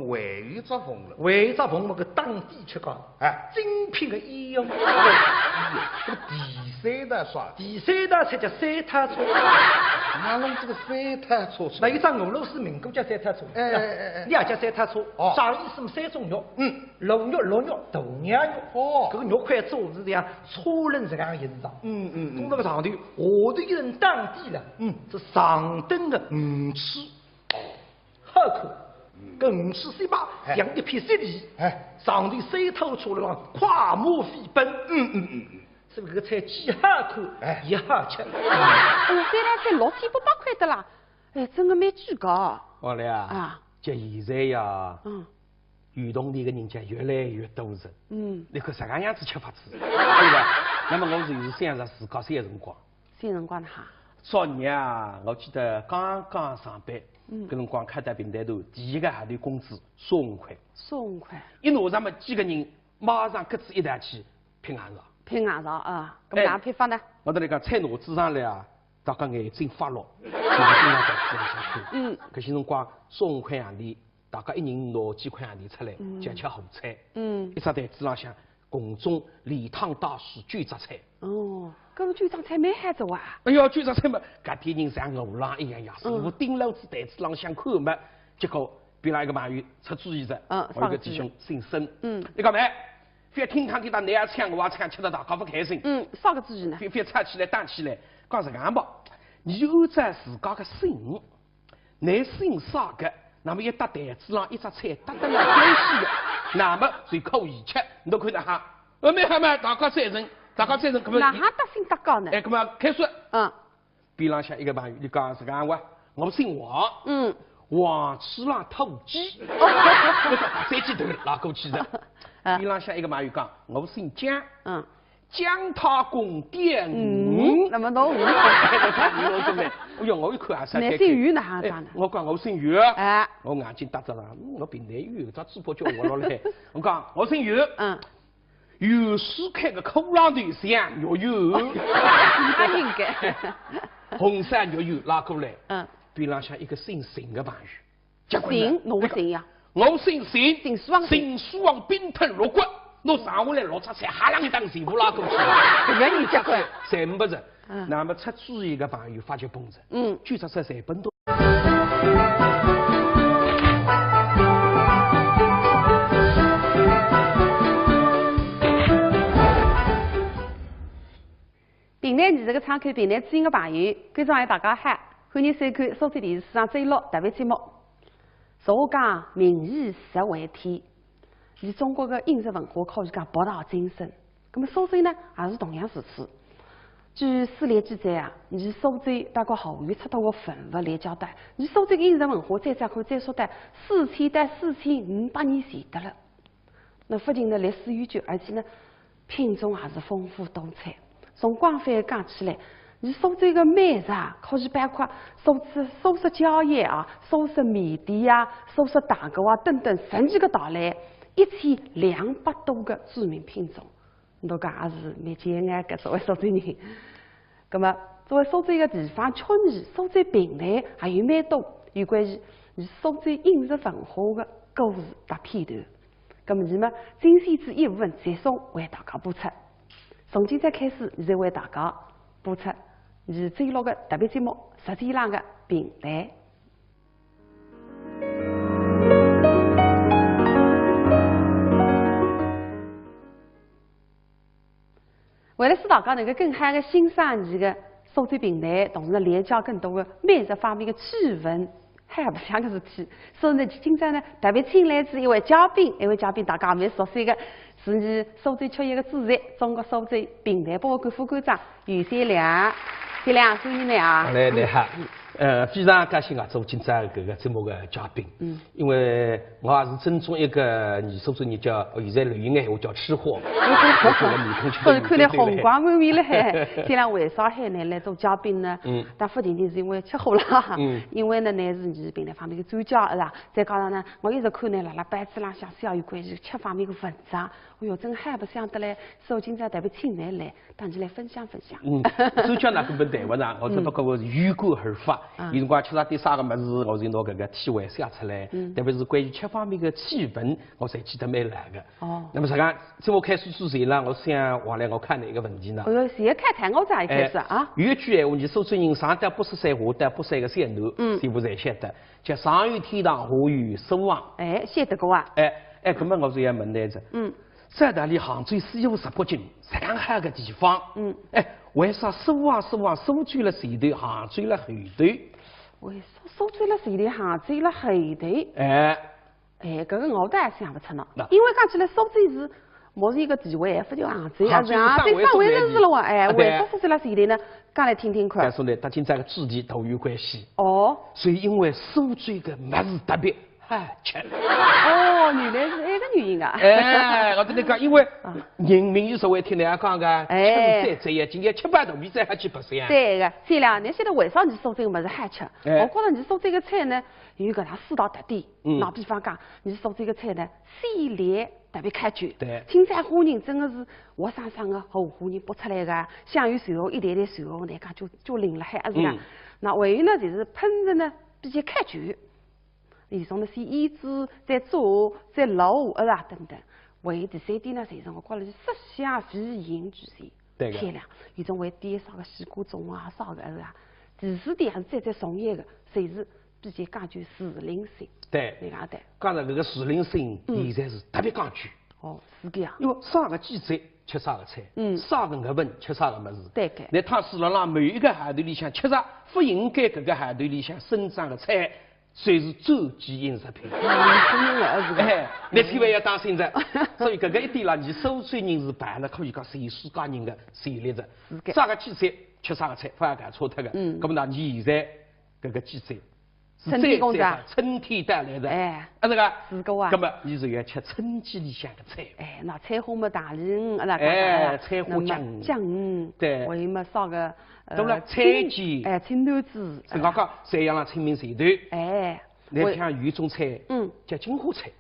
还有一只峰了。还有一只峰嘛，个当地吃讲，哎，精品的医药。这个第三代啥？第三代才叫三塔车。哪弄这个三塔车？那一张俄罗斯民歌叫三塔车。你也叫三塔车？啥意思嘛？三种肉，龙肉、鹿肉、大羊肉。这个肉块做是这样，车轮这样形状。从这个长头，下头一人当地了。是上等的鱼翅，好看。跟鱼翅水巴像一片雪地。上头三头车了，跨马飞奔。这个菜既好看，也好吃。哎呀，三台菜6千800块的啦，哎，真的蛮贵高。王来啊，就现在呀，运动里的人家越来越多人。你看啥个样子吃法子，对吧？那么我就是想着自家三辰光。三辰光哈？昨年啊，我记得刚刚上班，搿辰光开到平台头，第一个号头工资15块。15块。一拿上么几个人，马上各自一台去拼硬上。拼硬上啊，咁哪批发呢？我跟你讲，菜拿子上来啊，大家眼睛发绿，就是经常在子里向看。搿些辰光15块洋钿，大家一人拿几块洋钿出来，就吃好菜。一只台子浪向共种礼堂大师卷杂菜。哦，搿个卷杂菜蛮好做啊。哎哟，卷杂菜嘛，搿点人像牛郎一样呀，师傅顶楼子台子浪向看嘛，结果别那一个朋友出主意着，我一个弟兄姓孙，你讲没？非听堂听到你也唱我也唱，吃得大家不开心。啥个主意呢？非唱起来打起来，讲是干吧？你就按照自家的姓，你姓啥个？那么一搭台子上一只菜搭得了关系的，那么就可以吃。你都看到哈？没哈嘛，大家3人，大家3人，搿么哪哈搭姓搭高呢？哎，搿么开说，边浪向一个朋友，你讲是干话，我姓王，王吃了土鸡，我把3鸡头拉过去的。边浪向一个朋友讲，我姓姜，姜太公点鱼，那么侬鱼，哎哟，我一看啊，你姓于哪哈长的？我讲我姓于，我眼睛搭着了，我平台鱼，这嘴巴叫我落来，我讲我姓于，有时开个口浪头像肉油，那应该，红山肉油拉过来，边浪向一个姓邢的朋友，邢，侬姓呀？我姓邢，姓苏王冰吞肉骨，侬上下来落出菜，哈啷一当全部拉过去，搿你结棍，全不是。那么出主意的朋友发觉崩着，据说在本多。平台你这个窗口，平台知音的朋友，跟上来大家喊，欢迎收看苏州电视上最乐特别节目。俗话讲，民以食为天，以中国的饮食文化可以讲博大精深。那么苏州呢，也是同样如此。据史料记载啊，以苏州大概后裔出土的文物来交代，以苏州的饮食文化再可以追溯到4000到4500年前的了。那不仅呢历史悠久，而且呢品种也是丰富多彩。从广泛讲起来，以苏州的美食啊，可以包括苏式蕉叶啊、苏式米底啊、苏式蛋糕啊等等10几个道来，1200多个著名品种。我讲也是蛮惊讶的，作为苏州人。那么，作为苏州的地方曲艺、苏州评弹，还有蛮多有关于苏州饮食文化的故事搭片段。那么，你们精选之一部分节送为大家播出。从今天开始，再为大家播出最最乐的特别节目《实际上的评弹》。为了使大家能够更好的欣赏你的苏州评弹，同时呢了解更多的美食方面的趣闻，还不像个事体。所以呢，今朝呢特别请来自一位嘉宾大家蛮熟悉的，是你苏州曲艺的主席，中国苏州评弹博物馆副馆长于先良。先良，欢迎你啊！你好。非常高兴啊，做今朝搿个节目的嘉宾。因为我也是正宗一个你苏州人叫，现在流行的闲话叫吃货。我看来红光满面了还。先良为啥海呢来做嘉宾呢？但不仅仅是因为吃货啦，因为呢乃是你评弹方面的专家是吧？再加上呢，我一直看呢辣班子浪向写有关于吃方面的文章。哎哟，真还不想得嘞！所以今朝特别请你来，当你来分享分享。专家那根本谈不上，我只不过是有感而发。有辰光吃啥点啥个物事，我就拿搿个体会写出来。特别是关于吃方面的气氛，我侪记得蛮来个。哦。那么实际上，在我开始之前呢，我想王来我看哪一个问题呢？现在看谈我这一开始啊。有一句闲话，你苏州人上得不识山，下得不识个山南，全部侪晓得，叫上有天堂，下有苏杭。晓得个啊。搿么我就要问来着。在大理杭州四有18郡，上海个地方。为啥苏杭苏州了前头，杭州了后头？为啥苏州了前头，杭州了后头？搿个我倒也想不出呢。因为讲起来，苏州是莫是一个地位，不就杭州啊？对，上位城市了哇！为啥苏州了前头呢？讲来听听看。说呢，它跟这个质地都有关系。所以因为苏州个物事特别好吃。原来是这个原因啊！我跟你讲，因为人民有所谓听人家讲个，吃再一今天7八度比再还去不香。对个，三两，你晓得为啥你苏州物事好吃？我觉着你苏州个菜呢有搿能4道特点。拿比方讲，你苏州个菜呢鲜烈特别开卷。青山花仁真的是活生生个荷花仁剥出来个，香油随后一袋袋随后，人家就淋了海，是吧？那还有呢就是烹饪呢比较开卷。里种呢先腌制，再做，再卤，是吧？等等。还有第3点呢，就是我觉着是色香味形俱全，漂亮。有种会点啥个西瓜盅啊，啥个是吧？第4点还是再送一个，侪是比较讲究时令性。对，你讲对。刚才搿个时令性，现在是特别讲究。是搿样。因为啥个季节吃啥个菜，啥个月份吃啥个物事。对个。那它水浪浪每一个海头里向吃啥，不应该搿个海头里向生长的菜。虽是周期饮食品，你千万要当心着。所以搿个一点啦，你苏州人是办了，可以讲全世界人的权利着。啥个季节吃啥个菜，不要搞错脱个。咁么呢，你现在搿个季节是春天带来的，是个。是个啊。咁么你就要吃春季里向的菜。那菜花么大鱼，菜花酱鱼，对，还有么烧个。对了，菜鸡，青豆子，是刚刚山羊了清明前头，你像有一种菜，叫金花菜。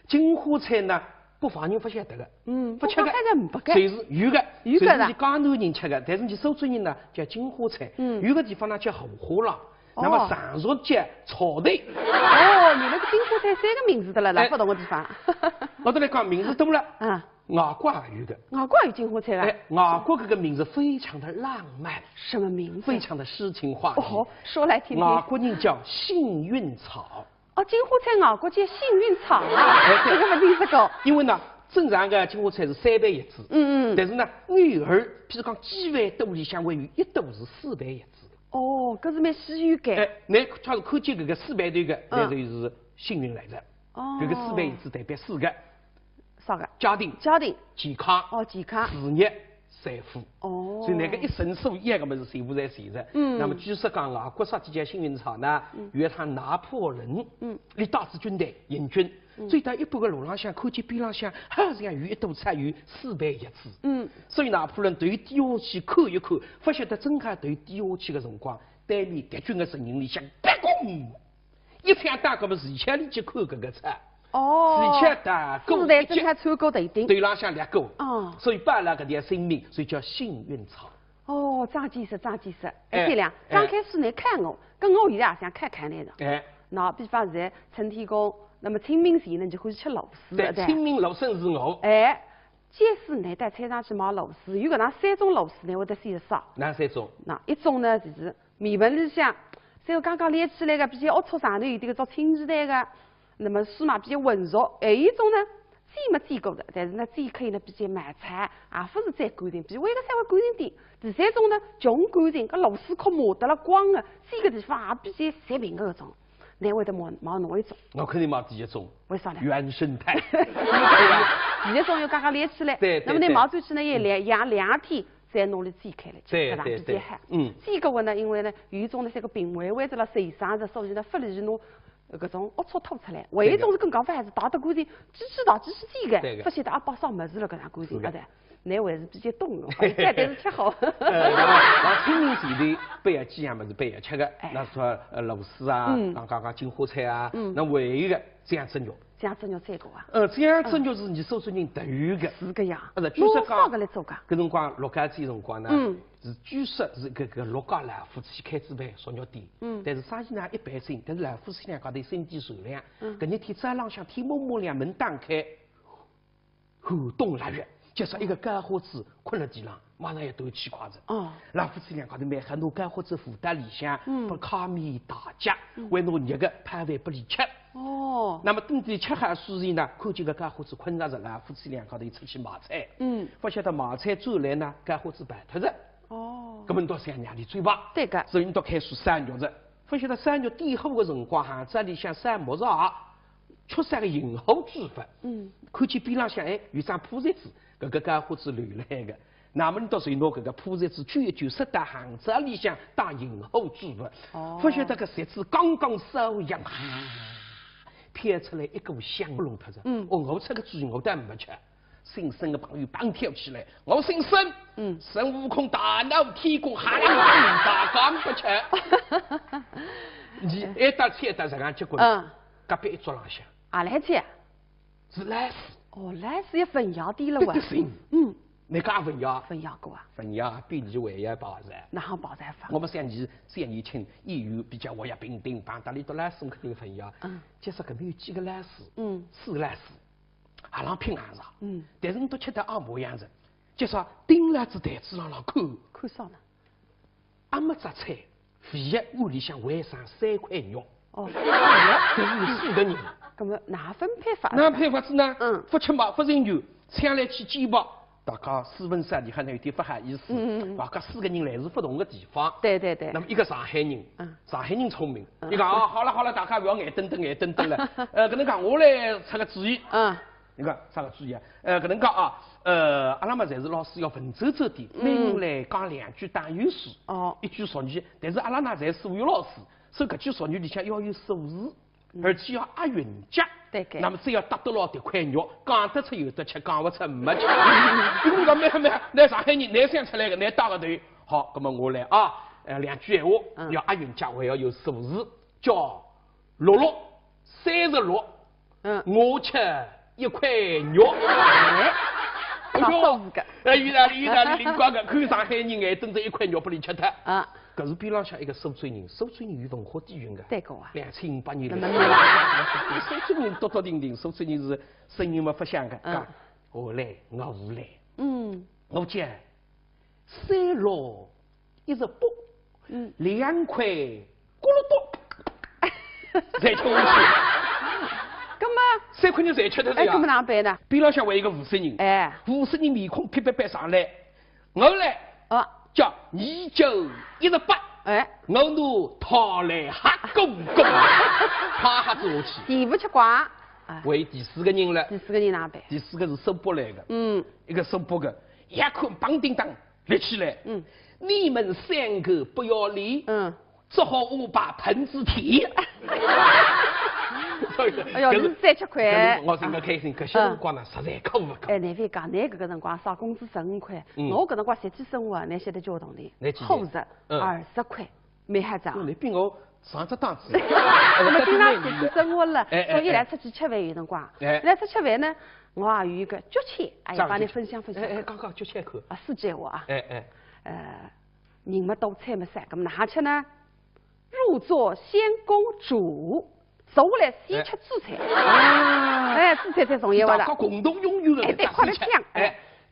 金花菜呢，北方人不晓得的，不吃的，就是有的，就是你江南人吃的，但是你苏州人呢叫金花菜，有个地方呢叫荷花浪，那么上述叫草头。你那个金花菜3个名字的了，不同的地方。我都来讲名字多了啊。外国也有的，外国有金花菜啊！外国这个名字非常的浪漫，什么名字？非常的诗情画意。说来听听。外国人叫幸运草。金花菜外国叫幸运草啊！这个不听这个。因为呢，正常的金花菜是3瓣叶子，但是呢，偶尔，譬如讲几万朵里向会有1朵是4瓣叶子。搿是蛮稀有感。你假如看见搿个4瓣头的，那就是幸运来着。搿个4瓣叶子代表4个。啥个？家庭、健康、健康、事业、财富。所以那个一生所有个么子全部在前着。那么据说讲外国啥几家幸运草呢？有一趟拿破仑，你大支军队迎军，走到一半个路浪向，看见边浪向好像有1朵菜有4瓣叶子。所以拿破仑对低下去看一看，不晓得正好对低下去的辰光，对面敌军的阵营里向白弓，一枪打个么子2枪里去看搿个菜。4枪打勾，子弹正好穿过头顶，对浪向2勾，所以摆了搿点生命，所以叫幸运草。长见识。对了，刚开始你看我，跟我现在也想看看那种。那比方现在春天讲，那么清明前呢，你就欢喜吃螺丝，对，清明螺笋是我。假使你到菜场去买螺丝，有搿能3种螺丝，你会得选啥？哪3种？那一种呢就是面粉里向，最后刚刚练起来个比较龌龊上头有点个做青鸡蛋个。那么酥嘛比较浑熟，还有一种呢煎没煎过的，但是呢煎可以呢比较慢菜，也不是再干净，比为个稍微干净点。第3种呢穷干净，搿螺丝壳磨得了光的，煎个地方也比较晒平个搿种。你会得买哪一种？我肯定买第1种。为啥呢？原生态。第1种又刚刚练起来，对。那么你买回去呢也养2天，再拿来煎开来，搿样比较好。煎个话呢，因为呢有一种呢这个病围着了受伤着，所以呢不利于侬。搿种龌龊吐出来，还有一种是更讲法，还是打得干净，机器打机器煎的，不晓得把啥物事了搿样干净，对。那还是比较懂的，但是吃好。那清明节的备个几样么子备个吃个，那说螺丝啊，刚刚金花菜啊，那还有一个酱蒸肉。酱蒸肉这个啊？酱蒸肉是你收租人特有个。是个呀。据说讲，个来做个。搿辰光六家子辰光呢，是据说是搿六家老夫妻开支办烧肉店，但是生意呢一般性，但是老夫妻俩高头身体善良，搿日天早浪向天蒙蒙亮，门打开，寒冬腊月。就说一个干花子困了地上，马上要端起筷子。老夫妻俩高头买很多干花子负担里向，不烤面大家，为侬热个派饭不离吃。那么等地吃好时辰呢，看见个干花子困着着，老夫妻俩高头出去买菜。不晓得买菜走来呢，干花子摆脱着。搿么到三娘里追吧。对个。所以你到开始三肉着，不晓得三肉点火个辰光，巷子里向三木上出三个银后之法。看见边浪向有张破扇子。搿个干花子留来个，那么你到时候拿搿个破扇子卷一卷，塞到巷子里向当银后之物。不晓得搿扇子刚刚手一飘出来一股香笼脱着。我出个主意，我当然没吃。姓孙的朋友帮跳起来，我姓孙，孙悟空大闹天宫，喊大敢不吃。你一打吃一打这样结果，隔壁一桌浪向，来吃？是来世。来是一份药店了哇！你讲份药？份药过啊？份药比你还要保值。哪行保值法？我们三年前医院比较活跃平定，帮大里到来时肯定份药。就是搿边有几个来世，4个来世，还让拼硬上。但是你都吃得按模样子，就说顶了只台子上看啥呢？阿没只菜，唯一屋里向还剩3块肉。这是有4个人。那么哪分配法？哪配法子呢？不吃嘛，不饮酒，抢来去煎包，大家4分3厘可能有点不好意思。大家4个人来自不同的地方。对。那么一个上海人，上海人聪明，你讲好了，大家不要眼瞪瞪了。搿能讲我来出个主意。你看啥个主意啊？搿能讲啊，阿拉嘛侪是老师要文绉绉的，每人来讲2句打油诗，1句俗语。但是阿拉呢侪数学老师，所以搿句俗语里向要有数字。而且要押韵脚，那么只要搭得牢这块肉，讲得出有得吃，讲不出没吃。因为讲没，那上海人，那想出来个，那打个头。好，那么我来啊，2句闲话，要押韵脚，还要有数字，叫66，36。我吃1块肉。意大利灵光个，看上海人眼瞪着1块肉不离吃脱。搿是边浪向一个苏州人有文化底蕴个。对个啊。2500年来。苏州人多定定，苏州人是声音嘛不响个。我来，我讲3618，2块咕噜多，再吃下去。咁么3块肉才吃得着呀？咁么哪办呢？边浪向还有一个50人，50人面孔撇上来，我来。叫2918，我拿讨来哈公，哈做下去。第不吃瓜，为第4个人了。第4个人哪办？第4个是收拨来的，一个收拨的，一看梆叮当立起来，你们3个不要理，只好我把盆子提。哎呦，你3-7块，我真个开心。搿些辰光呢，实在可不可。难非讲，那搿个辰光少工资15块，我搿辰光实际生活，那晓得交通的，伙食20块，没还涨。你比我上只档次。我们经常实际生活了，所以来出去吃饭有辰光，来出去吃饭呢，我也有一个脚气，帮你分享。刚刚脚气口。4句话啊。人么多菜么散，咁哪吃呢？入座先公主。坐下来先吃主菜，主菜最重要的。大家共同拥有的。对，快来讲。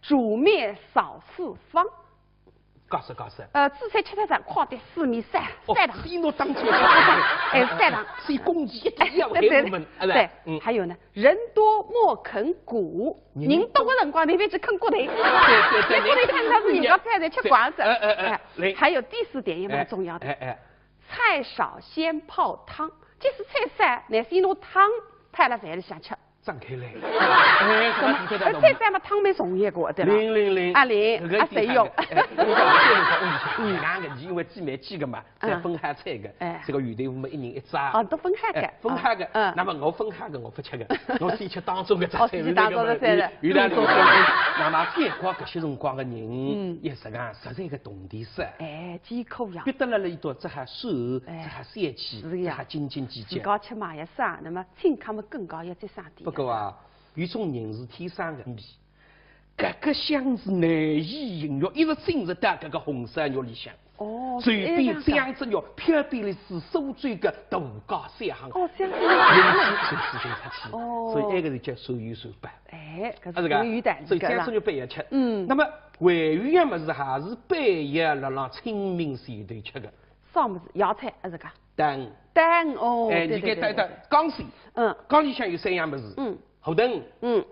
煮面少4方。告诉。主菜7汤，快点4米3汤。西诺当初3汤。所以公鸡一定要给我们。对，还有呢，人多莫啃骨，人多的辰光你别去啃骨头。对，骨头看它是人家菜在吃瓜子。还有第4点也蛮重要的。菜少先泡汤。即使菜散，乃是拿汤派了饭里向吃。张开来。再咱们汤梅重一个，对吧？000啊0啊谁用？两个因为鸡饭鸡个嘛，再分开菜个，这个鱼豆腐嘛一人一扎。哦，都分开个。分开个。那么我分开个，我不吃个，我先吃当中个菜。先吃当中的菜的。有的那么再光搿些辰光个人，也实在个懂得事。艰苦呀。别得了一道，这还瘦，这还帅气，这还斤斤计较。自家吃嘛也是啊，那么请客嘛更高要再上点。不过啊，有种人是天生的米，搿个箱子难以形容，一直浸着在搿个红烧肉里向。随便这样子肉，漂边的是手最个大高三行。这样子。用手使劲出去。所以那个是叫手有手办。搿是有胆所以这样子就半夜吃。那么还有样么子还是半夜辣辣清明前头吃的。啥么子？芽菜还是个？蛋哦。你该蛋江水。江里向有3样么子。后藤。鱼。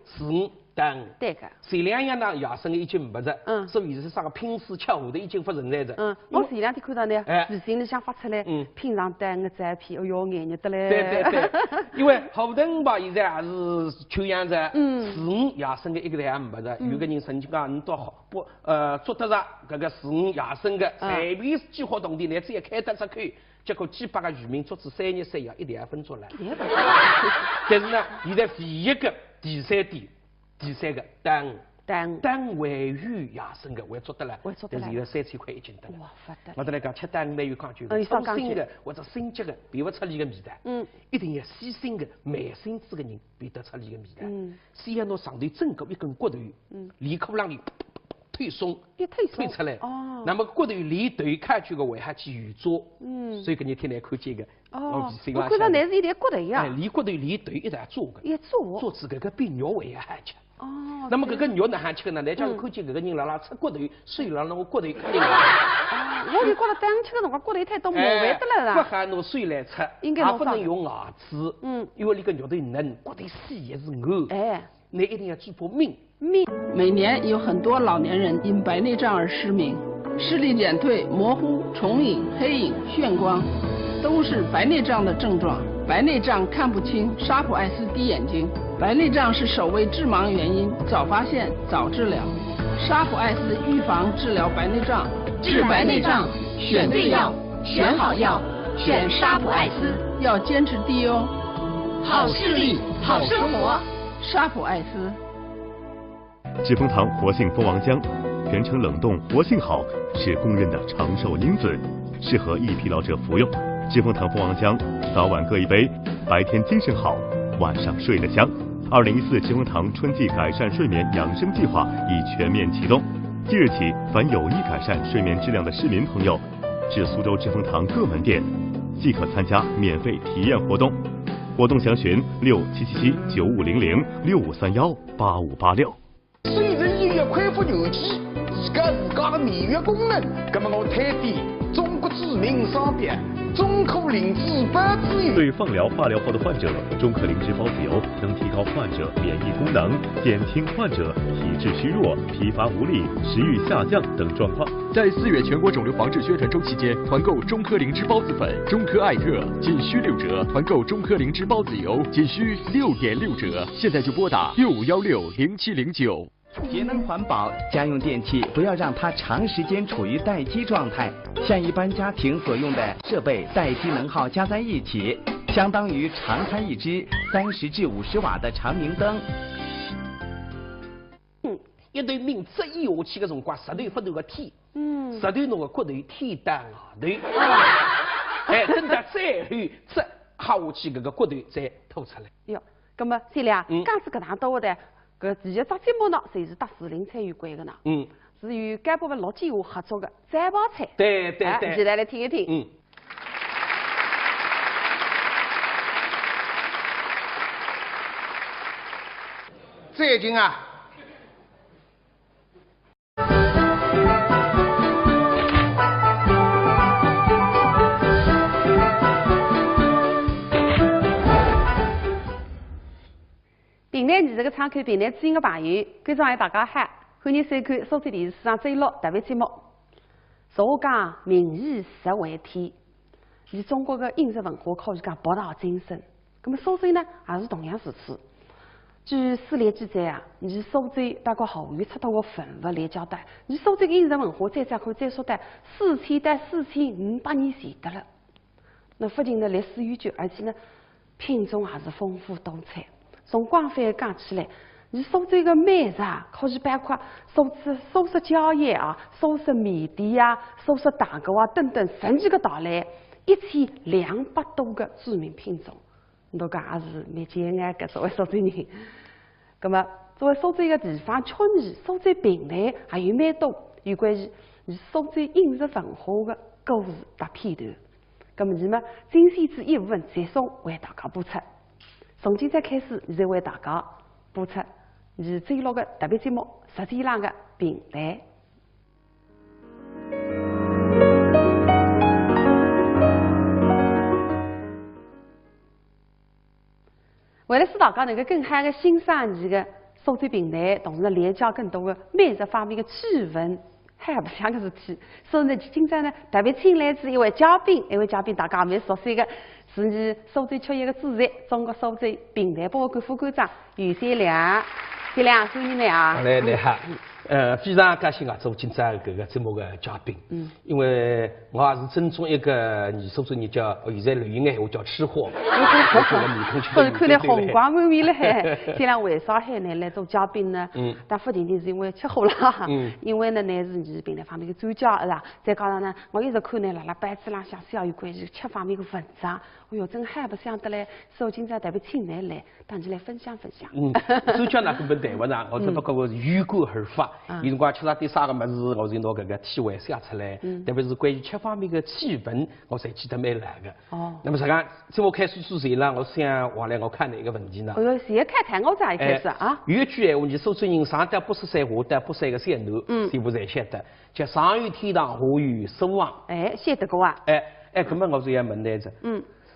蛋。对个。前2样呢，野生的已经没着。所以是啥个拼丝吃下头已经不存在着。我前2天看到呢，微信里向发出来，拼上蛋的照片，哎哟，眼热得嘞。对。因为后藤吧，现在还是休养着。鱼野生的一个也没着，有个人曾经讲，你到好不做得着搿个鱼野生的，随便计划动地，乃至也开得出去。结果几百个渔民做至3日3夜12分钟了。但是呢，现在唯一个第3个蛋尾鱼野生的，还做得了。但是现在3000块一斤得了。我得来讲，吃蛋蛮有讲究的，粗心的或者心急的，辨不出里个味道。一定要细心的、慢心思的人辨得出里个味道。先要拿上头整个一根骨头，离口浪里推松，推出来。那么骨头离头看去个为还去圆做。所以搿日天来看见个。我看到那是一点骨头呀。离骨头离头一直做个。做子搿个比肉还要好吃。哦。那么搿个肉哪还吃呢？来讲看见搿个人辣辣吃骨头，水辣辣我骨头肯定。我就觉得当吃个辰光骨头太多，麻烦得了啦。不喊拿水来吃，也不能用牙齿。因为那个肉头嫩，骨头细也是硬。你一定要记住命。每年有很多老年人因白内障而失明，视力减退、模糊、重影、黑影、眩光，都是白内障的症状。白内障看不清，沙普艾斯滴眼睛。白内障是首位致盲原因，早发现早治疗。沙普艾斯预防治疗白内障，治白内障选对药，选好药，选沙普艾斯，要坚持滴哦。好视力，好生活，沙普艾斯。知蜂堂活性蜂王浆，全程冷冻，活性好，是公认的长寿因子，适合易疲劳者服用。知蜂堂蜂王浆，早晚各一杯，白天精神好，晚上睡得香。2014知蜂堂春季改善睡眠养生计划已全面启动，即日起，凡有意改善睡眠质量的市民朋友，至苏州知蜂堂各门店即可参加免费体验活动。活动详询6777-9500-6531-8586。水人医院恢复牛气，自家的免疫功能，那么我推荐中国知名商店中科灵芝孢子油。对放疗、化疗后的患者，中科灵芝孢子油能提高患者免疫功能，减轻患者体质虚弱、疲乏无力、食欲下降等状况。在4月全国肿瘤防治宣传周期间，团购中科灵芝孢子粉、中科艾特仅需6折，团购中科灵芝孢子油仅需6.6折。现在就拨打65160709。节能环保，家用电器不要让它长时间处于待机状态，像一般家庭所用的设备待机能耗加在一起，相当于常开一支30至50瓦的长明灯。一对命执意下去的辰光，石头不能个天，石头那个骨头天打外头，等到再后这下去搿个骨头再吐出来。哟，那么三亮，刚子搿趟到的。搿其实只节目呢，侪是搭士林参与过的呢。是与该部分陆建华合作的摘包菜。对。现在来听一听。最近啊，平台2这个窗口，平台知音的朋友，观众大家好，欢迎收看苏州电视上最乐特别节目。俗话讲，明日实为天，以中国的饮食文化可以讲博大精深。那么苏州呢，也是同样如此。据史料记载啊，你苏州大概后院出到个文物来交代，你苏州的饮食文化最早可以追溯到4000到4500年前的了。那不仅呢历史悠久，而且呢品种还是丰富多彩。从广泛讲起来，你苏州的美食啊，可以包括素食蕉叶啊、素食米底啊、素食大狗啊等等10几个道类，1200多个著名品种。我讲也是蛮敬爱的，作为苏州人。那么，作为苏州一个地方曲艺、苏州评类，还有蛮多有关于苏州饮食文化的故事大片段。那么，你们精选之一部分再送为大家播出。从今天开始，再为大家播出你最录的特别节目《10天lang的评类》。为了使大家能够更好的欣赏你的苏州评类，同时呢了解更多的美食方面的趣闻，还不像个事体。所以呢，今朝呢特别请来自一位嘉宾，大家蛮熟悉的，是你苏州曲艺的主席，中国苏州评类博物馆副馆长于三良。三良，欢迎你啊！你好。非常感谢做今朝搿个节目的嘉宾。因为我也是正宗一个你苏州人叫，现在流行的闲话叫吃货。看来红光满面了还。三良为啥海呢来做嘉宾呢？但不仅仅是因为吃货啦，因为呢乃是你评类方面的专家，是吧？再加上呢，我一直看呢辣班子浪向写有关于吃方面的文章，哎哟，真还不想得嘞！所以今朝特别请你来，当你来分享分享。专家那根本谈不上，我只不过我是有感而发。有辰光吃啥点啥个物事，我就拿搿个体会写出来。特别是关于吃方面的气氛，我侪记得蛮来的。那么实际上，节目开始之前呢，我想话来我看哪一个问题呢？哎呦，先看我这一开始啊。有一句闲话，你苏州人上得不识山，下得不识个山头，全部侪晓得，叫上有天堂，下有苏杭。哎，晓得个啊。搿么我就要问来着。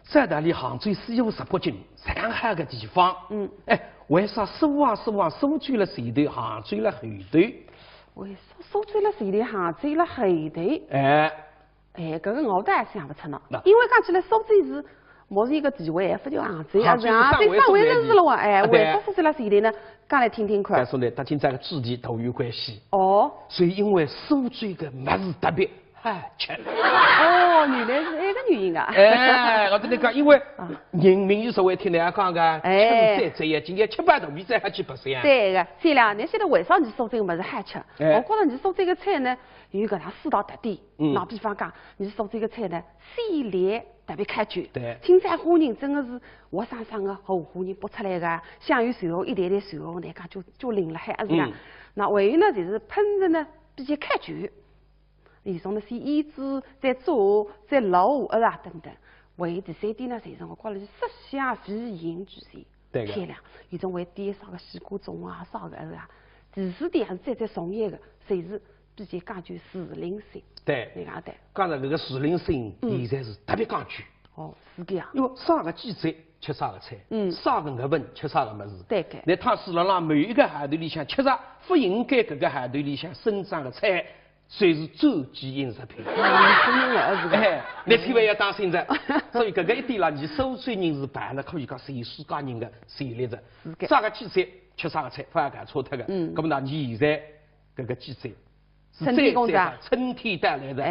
在大理杭州四有16景，这样好个地方。为啥苏杭苏州了前头，杭州了后头？为啥苏州了前头，杭州了后头？搿个我倒也想不出呢。因为讲起来，苏州是莫是一个地位，不就杭州啊？这上位人士了哇！为啥苏州了前头呢？讲来听听看。再说呢，它今朝个主题都有关系。所以因为苏州个物事特别好吃。原来是这个原因啊！我跟你讲，因为人民有所谓听人家讲个，吃再呀，今天吃板豆皮再还去白相。对个，三良，你晓得为啥你苏州个物事好吃？我觉着你苏州个菜呢有搿能4大特点。拿比方讲，你苏州个菜呢，鲜辣特别开卷。对。青菜花仁真的是活生生个红花仁剥出来个，香油蒜蓉一袋袋蒜蓉，那讲就淋了海，是吧？那还有呢，就是烹饪呢比较开卷。里从呢先腌制，再做，再卤，是吧？等等。还有第3点呢，就是我觉着是色香味盈俱全，漂亮。有种会点啥个西瓜盅啊，啥个是吧？第4点还是再送一个，侪是比较讲究时令性。对，你讲对。刚才搿个时令性，现在是特别讲究。是这样。因为啥个季节吃啥个菜，啥个月份吃啥个物事。对个。那它水浪每一个海头里向吃啥，不应该搿个海头里向生长的菜。虽是周期饮食品，你千万要当心着。所以搿个一点啦，你苏州人是办了可以讲全世界人的善力着。啥个季节吃啥个菜，不要讲错脱个。咁么呢，你现在搿个季节是春天带来的，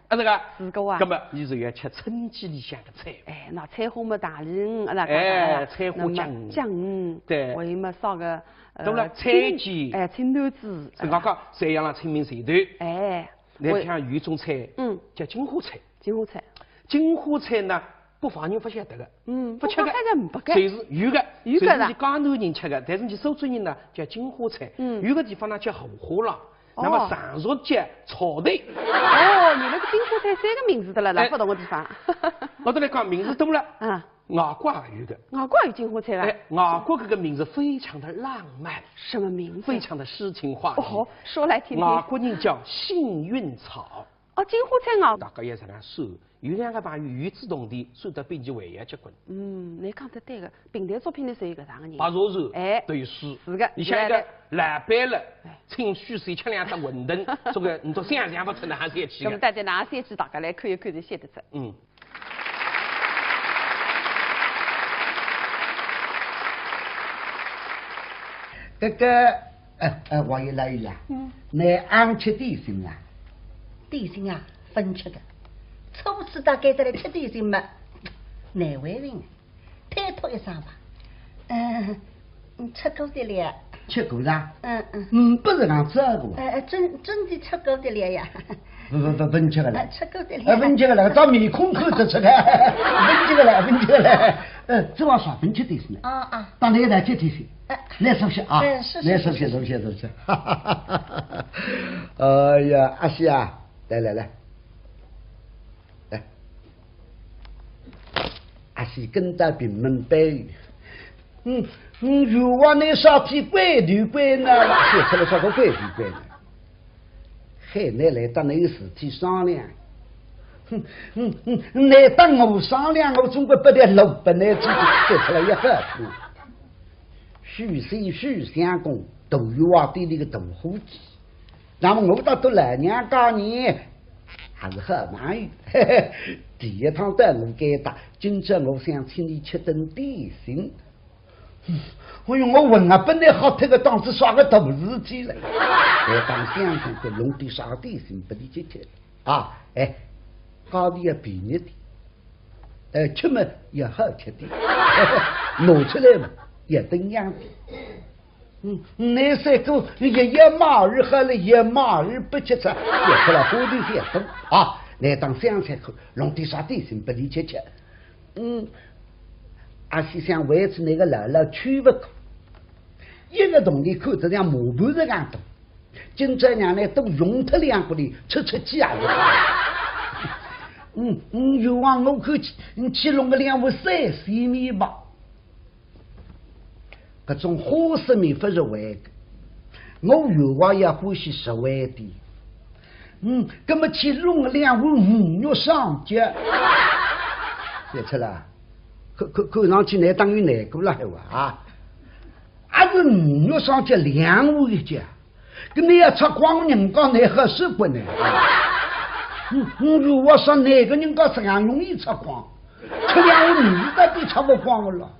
这个是个啊。咁么你就要吃春季里向的菜。那菜花么大鱼，菜花酱鱼，对，还有么啥个？懂了，菜鸡，青豆子，是刚刚山羊啦，清明前头，你像有一种菜，叫金花菜。金花菜呢，北方人不晓得个，不吃个，就是有个，就是你江南人吃个，但是你苏州人呢叫金花菜，有个地方呢叫荷花浪，那么上述叫草头。你那个金花菜3个名字的了，不同的地方。我都来讲名字多了，外国也有个，外国有金花菜啊。外国这个名字非常的浪漫，什么名字？非常的诗情画意。说来听听。外国人叫幸运草。金花菜啊。大家也是那收，有2个朋友与之同地，收得并且为也结棍。你讲得对个，平台作品里是有搿样个人。白茶茶，对诗。是个。你像一个老板了，请虚水吃2只馄饨，这个你都想不出哪3句。咁大家哪3句大家来看一看就晓得着。这个我也来了。你安吃点心啊？点心啊，分吃的。初次大概在来吃点心嘛，难为人，推脱一声吧。吃过的了。吃过啦？不是讲这个。真的吃过的了呀。不吃个了。吃过的了。不吃个了，照面孔看着吃的。不吃个了，不吃个了。这往上分吃点心。当你来吃点心。来熟悉啊！来熟悉。哎呀，阿西啊，来。阿西跟着平门背。如果你上天怪头怪呢，写出来啥个怪头怪呢？海奶来当那个事体商量。来当我商量，我总归不得老不来自己写出来也好听。许相公都有我对那个大伙计，那么我到来年家年还是很满意。第一趟带我给打，今朝我想请你吃顿点心。我问啊，本来好这个当时耍个大事体了，当相公给弄的啥点心不理解啊？高的也便宜点，吃嘛也好吃点，拿出来嘛也等样的。那三个一马儿喝了，一马儿不吃吃，也出来火力些多啊！来当香菜口，弄的啥点心不理解吃。阿西想维持那个姥姥去不可，一个洞里口这样磨盘子样多，今朝娘呢都用脱两个里吃鸡啊！又往我口去弄个两碗三细面吧。搿种花生米不是味的，我有话也欢喜实惠的。搿么去弄个两碗鱼肉上脚，写出来。看上去难当于难过了还话还是鱼肉上脚两碗一脚，跟你要吃光人家难合适不呢？如果说哪个人家这样容易吃光，吃两碗鱼都比吃不光了。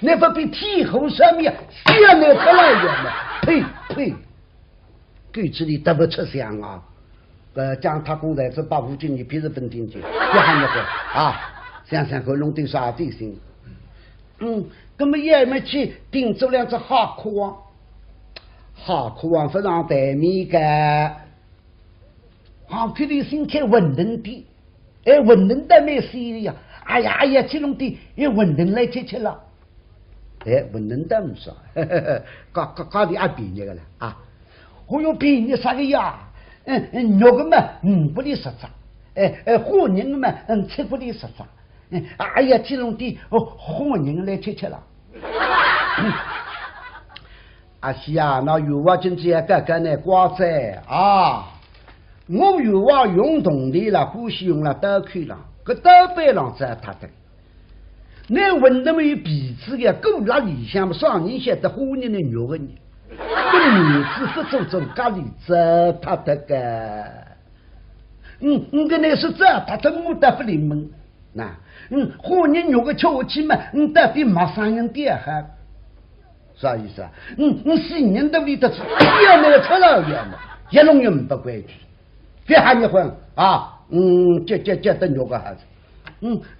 那不比天后上面香的出来的吗？呸！鬼子里得不吃香啊！讲他公在这把五斤你别是分进去，别喊那个啊！想想看弄点啥点心？那么也没去订做两只好苦王，好苦王非常带面的，好看的心开稳当的，稳当的没事呀！哎呀，去弄点稳当来吃了。稳当的不少，搞的也便宜个了啊！我有便宜啥个呀？肉个嘛，5不离10张，花人个嘛，7不离10张。哎呀，这种的花人来吃了。阿西啊，那有话今天刚刚呢瓜子啊，我有话用动力了，呼吸用了刀口了，个刀背上在他的。那闻到没有鼻子的，够那里向上人写的花人的肉个人，跟女子不走走咖喱在他的个，跟那是这他的木的不灵门。那花人肉个吃起嘛，到底马上人点哈，啥意思啊？新人的里头是也没有吃了也嘛，一弄也不规矩，别喊你混啊！这的肉个孩子，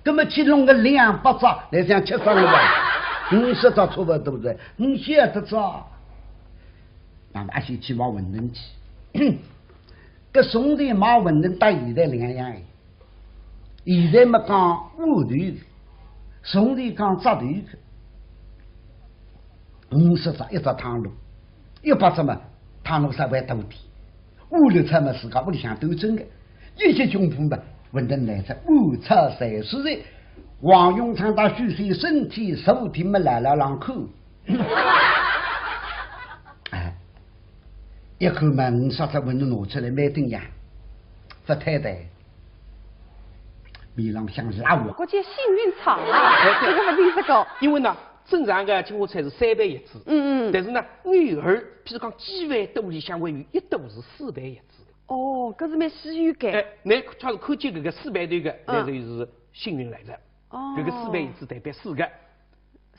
那么去弄个200张来想吃上了吧？50张差不多对不对？50张，那么阿些去往文人去，个兄弟马文人到现在两样。现在没讲乌头，兄弟讲扎头，50张一只汤炉，100张嘛汤炉稍微多点，5、6餐嘛自家屋里向斗争的，一些穷苦嘛，问得来着5炒3蔬菜，王永昌到虚岁身体10天没来了两口，一口嘛50只问得拿出来买顿药，不太太。面上像拉我，我见幸运草啊，这个不定是高。因为呢，正常的青花菜是3倍一支，但是呢，女儿譬如讲几万多里向会有一肚是4倍一支的。哦，搿是蛮稀有感。那确实看见搿个4倍头个，那就是幸运来着。哦，搿个4倍一支代表4个：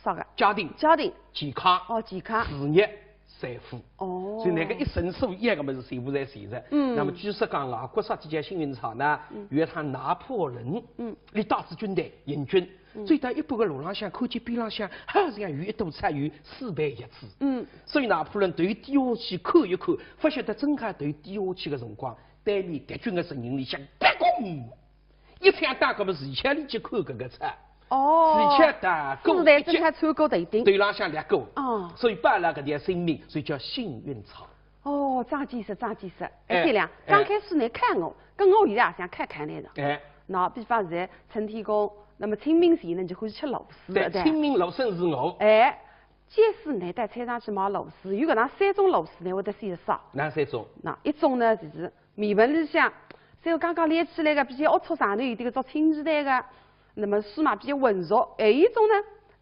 啥个？家庭、健康、健康、健康、事业、财富。哦。所以那个一身所一个么是全部在现着。那么据说讲啊，国杀几家幸运草呢，原他拿破仑，你大支军队引军。最大一般个路浪向，看见边浪向，好像有一堵车有4倍一次。所以拿破仑对于低下去看一看，发现得正好对低下去的辰光，对面敌军的阵营里向，砰！一枪打个么是枪里去看搿个车。而且打够子弹正好穿过头顶。对浪向2个。所以把那个点生命，所以叫幸运草。哦，张建设。对了，刚开始来看我，跟我现在也想看看那个。那比方现在陈天公。那么清明节呢，就欢喜吃螺丝。对，清明螺笋是我。假使呢到菜场去买螺丝，有搿能3种螺丝呢，会得先烧。哪3种？那一种呢就是面粉里向，再有刚刚练起来个比较龌龊上头有点搿种青鸡蛋个，那么酥嘛比较浑熟。还有一种呢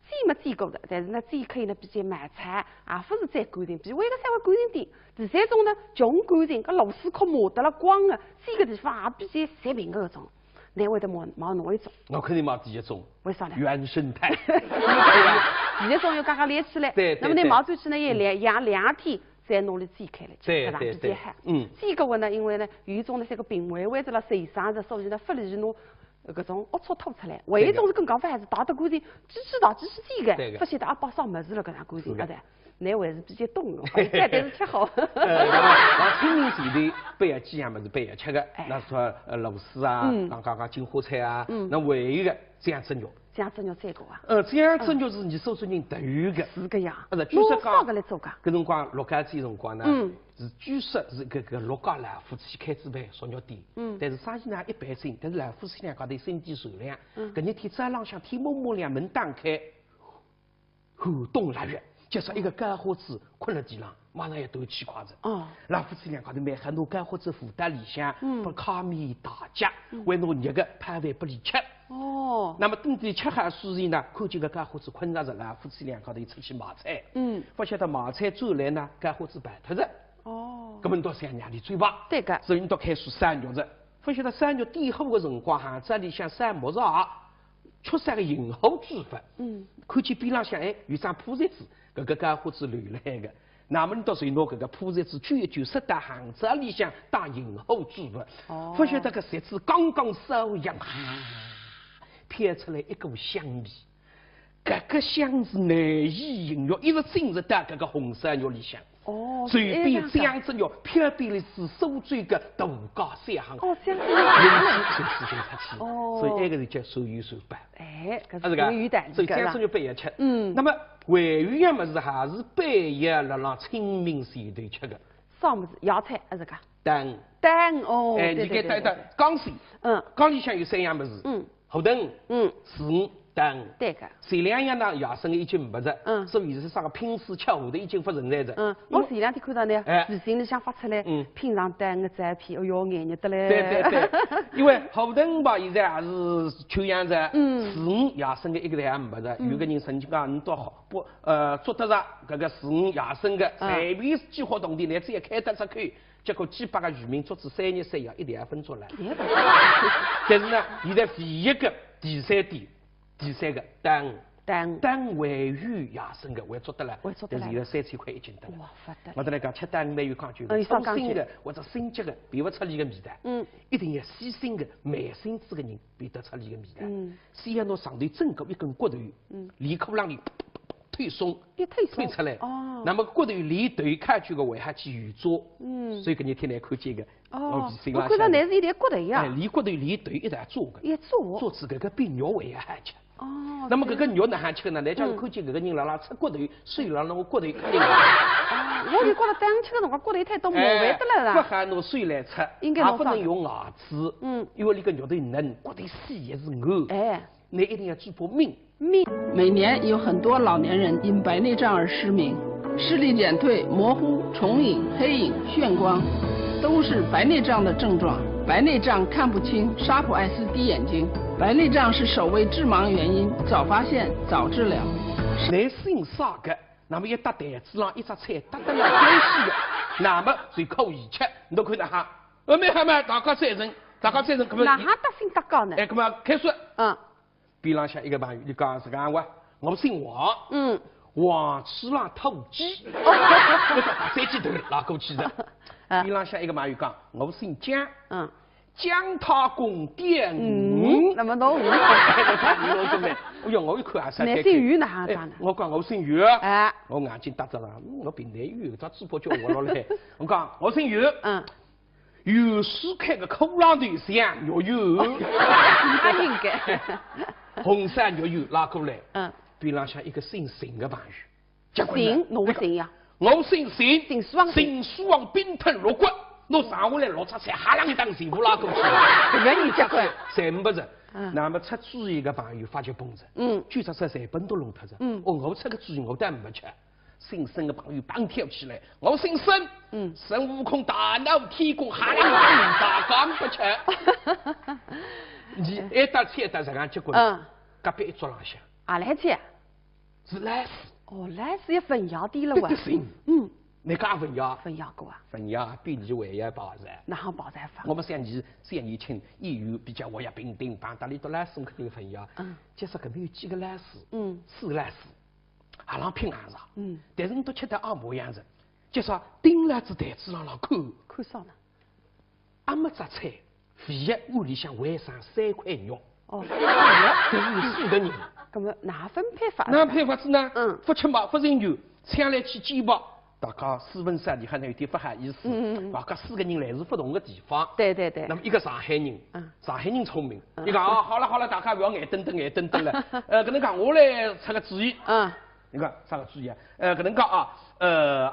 煎没煎过的，但是呢煎可以呢比较慢菜，也不是再干净，比外个稍微干净点。第3种呢穷干净，搿螺丝壳磨得了光个，煎个地方也比较晒平个搿种。你会得毛哪一种？我肯定毛第1种。为啥呢？原生态。第1种又刚刚练起来。对。那么你毛出去呢，也养2天，再拿来煎开来，搿样比较好。煎个话呢，因为呢有一种呢，这个病会着了受伤着，所以呢不利于侬搿种龌龊吐出来。还有一种是更讲法还是打得干净，机器打机器煎个，不晓得阿把啥物事了搿样干净个的。那还是比较懂的，但是吃好。那清明节头不要几样么子不要吃的，那说螺丝啊，刚金花菜啊，那还有一个酱汁肉。酱汁肉再个啊？酱汁肉是你所有人都有的。是个样。据说讲，个来做噶？搿辰光陆家嘴辰光呢，是据说是搿陆家老夫妻开支办烧肉店，但是生意呢一般性，但是老夫妻俩高头心地善良。搿日天早浪向天蒙蒙亮门打开，寒冬腊月。接说一个干花子困了地上，马上要端起筷子。老夫妻俩高头买很多干花子，负担里向，把卡面大家，为侬热个派饭不离吃。那么等地吃好时辰呢，看见个干花子困着老夫妻俩高头出去买菜。不晓得买菜转来呢，干花子败脱着。搿么到三娘里嘴巴。对个。所以你到开始山肉着，不晓得山肉点好的辰光哈，这里向山木上出三个银后之法。看见边浪向有张铺席子。搿个干花子留来个，那么你到时候拿搿个铺席子卷一卷，塞到巷子里向打银后猪肉，不晓得搿席子刚刚收养，飘出来一股香味。搿个香是难以形容，一直浸入到搿个红烧肉里向。嘴边酱汁肉，飘边的是苏州个大家三行。酱汁肉。人气随时就出去。所以那个是叫手有手办。搿是有的。所以酱汁肉半夜吃。那么还有一样么子，还是半夜辣辣清明前头吃的。啥么子？芽菜还是个？蛋。你给蛋缸水。缸里向有3样么子。荷蛋。水鱼。蛋，对个，前2样呢，野生的已经没着，所以是啥个拼丝吃下头已经不存在着。我前2天看到呢，微信里向发出来，拼上蛋的照片，哎哟，眼热得嘞。对，因为荷蛋吧，现在还是缺氧着，水鱼野生的一个也没着。有个人曾经讲，你到不捉得着搿个水鱼野生的，随便激活动地，乃至也开得出去。结果几百个渔民捉至3日3夜，一点也分出来。但是呢，现在唯一个第3点。第3个蛋位于野生的，还捉得来，但是现在3000块1斤得了。我跟你讲，吃蛋蛮有讲究的，新鲜的或者升级的，辨不出里个味道。一定要细心的、慢心思的人辨得出里个味道。先要拿上头整个一根骨头，离口浪里推松，推出来。那么骨头离头看去个为还去预做。所以搿日天来看见个。我看到那是一点骨头呀。离骨头离头一道做个。也做。做出搿个比肉还要好吃。那么搿个肉哪好吃呢？来讲看见搿个人辣辣吃骨头，碎了那个骨头肯定。我就觉得当吃的辰光骨头太多，麻烦得了啦。不喊拿碎来吃，也不能用牙齿。因为那个肉头嫩，骨头细也是硬。你一定要记住命。每年有很多老年人因白内障而失明，视力减退、模糊、重影、黑影、眩光，都是白内障的症状。白内障看不清，沙普艾斯滴眼睛。白内障是首位致盲原因，早发现早治疗。来姓啥个？那么一搭台子上一只菜搭得了关系的，那么就可以吃。你都看到哈？没哈嘛，大家赞成，搿么？哪哈搭姓搭高呢？搿么开始。边浪向一个朋友，你讲是讲我姓王。黄鼠狼偷鸡，我把这鸡头拉过去的。边浪向一个马友讲，我姓姜，姜太公点那么侬哎呦，我一看啊，你姓于哪样的？我讲我姓于，我眼睛搭着了，我平台于，他嘴巴叫我落来，我讲我姓于，有时开个口浪头像肉油，他应该，红山肉油拉过来，边浪向一个姓邢的朋友，邢，侬姓呀？我姓邢，姓苏王，姓苏王冰吞肉骨，侬上下来落出菜，哈啷一当全部拉过去，这你结棍，全部是。那么出主意个朋友发觉崩着，举着菜本都弄脱着，我出个主意我当然没吃。姓孙的朋友帮跳起来，我姓孙，孙悟空大闹天宫，哈啷大刚不吃。你一打菜打这样结果，隔壁一桌浪向，来吃，是来世。来世也分窑的了哇。你讲分窑？分窑过啊？分窑比你为要保障。哪好保障法？我们像你请议员比较我也平等，帮大理都来送肯定分窑。即使搿边有几个来世，4个来世，阿拉拼硬上。但是你都吃得阿模样子，就说顶来只台子上老看啥呢？阿没只菜，唯一屋里向还剩3块肉。这是4个人。那么哪分配法？哪配法子呢？不吃嘛，不饮酒，抢来去煎包。大家4分3里还能有点不好意思。大家4个人来自不同的地方。对。那么一个上海人，上海人聪明，你讲好了，大家不要眼瞪瞪了。搿能讲我来出个主意。你看啥个主意啊？搿能讲啊，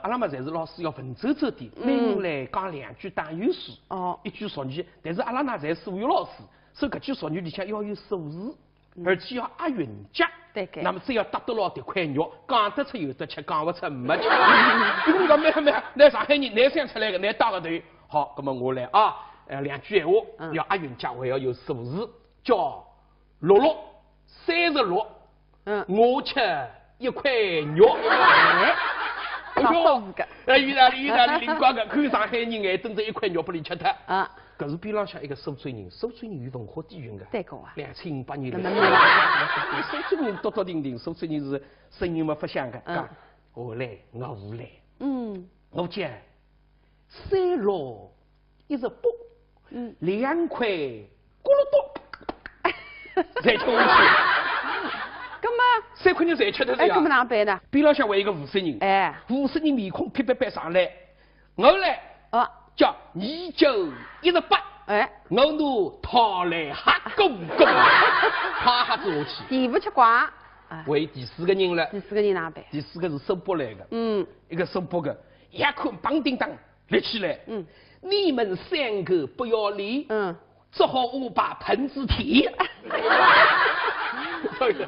阿拉嘛侪是老师要文绉绉的，每人来讲2句打油诗，1句俗语。但是阿拉呢侪数学老师，所以搿句俗语里向要有数字。而且要押韵脚，那么只要搭得牢这块肉，讲得出有得吃，讲不出没吃。如果讲没，那上海人难想出来的，难打个头。好，那么我来啊，2句闲话，要押韵脚，还要有数字，叫66，36。我吃1块肉。意大利灵光个，看上海人眼瞪着1块肉不里吃脱。搿是边浪向一个苏州人有文化底蕴个。对个啊。2708年来。苏州人多定，苏州人是声音嘛不响个。讲我来，我来。我讲3618，2块咕噜多，再吃下去。咁么3块肉侪吃得着呀？咁么哪办呢？边浪向为一个50人，50人面孔啪上来，我来。叫2918，我拿讨来哈公，啪子下去。第不吃瓜，为第4个人了。第4个人哪办？第4个是收拨来的，一个收拨的，一看梆叮当立起来，你们3个不要理，只好我把盆子提。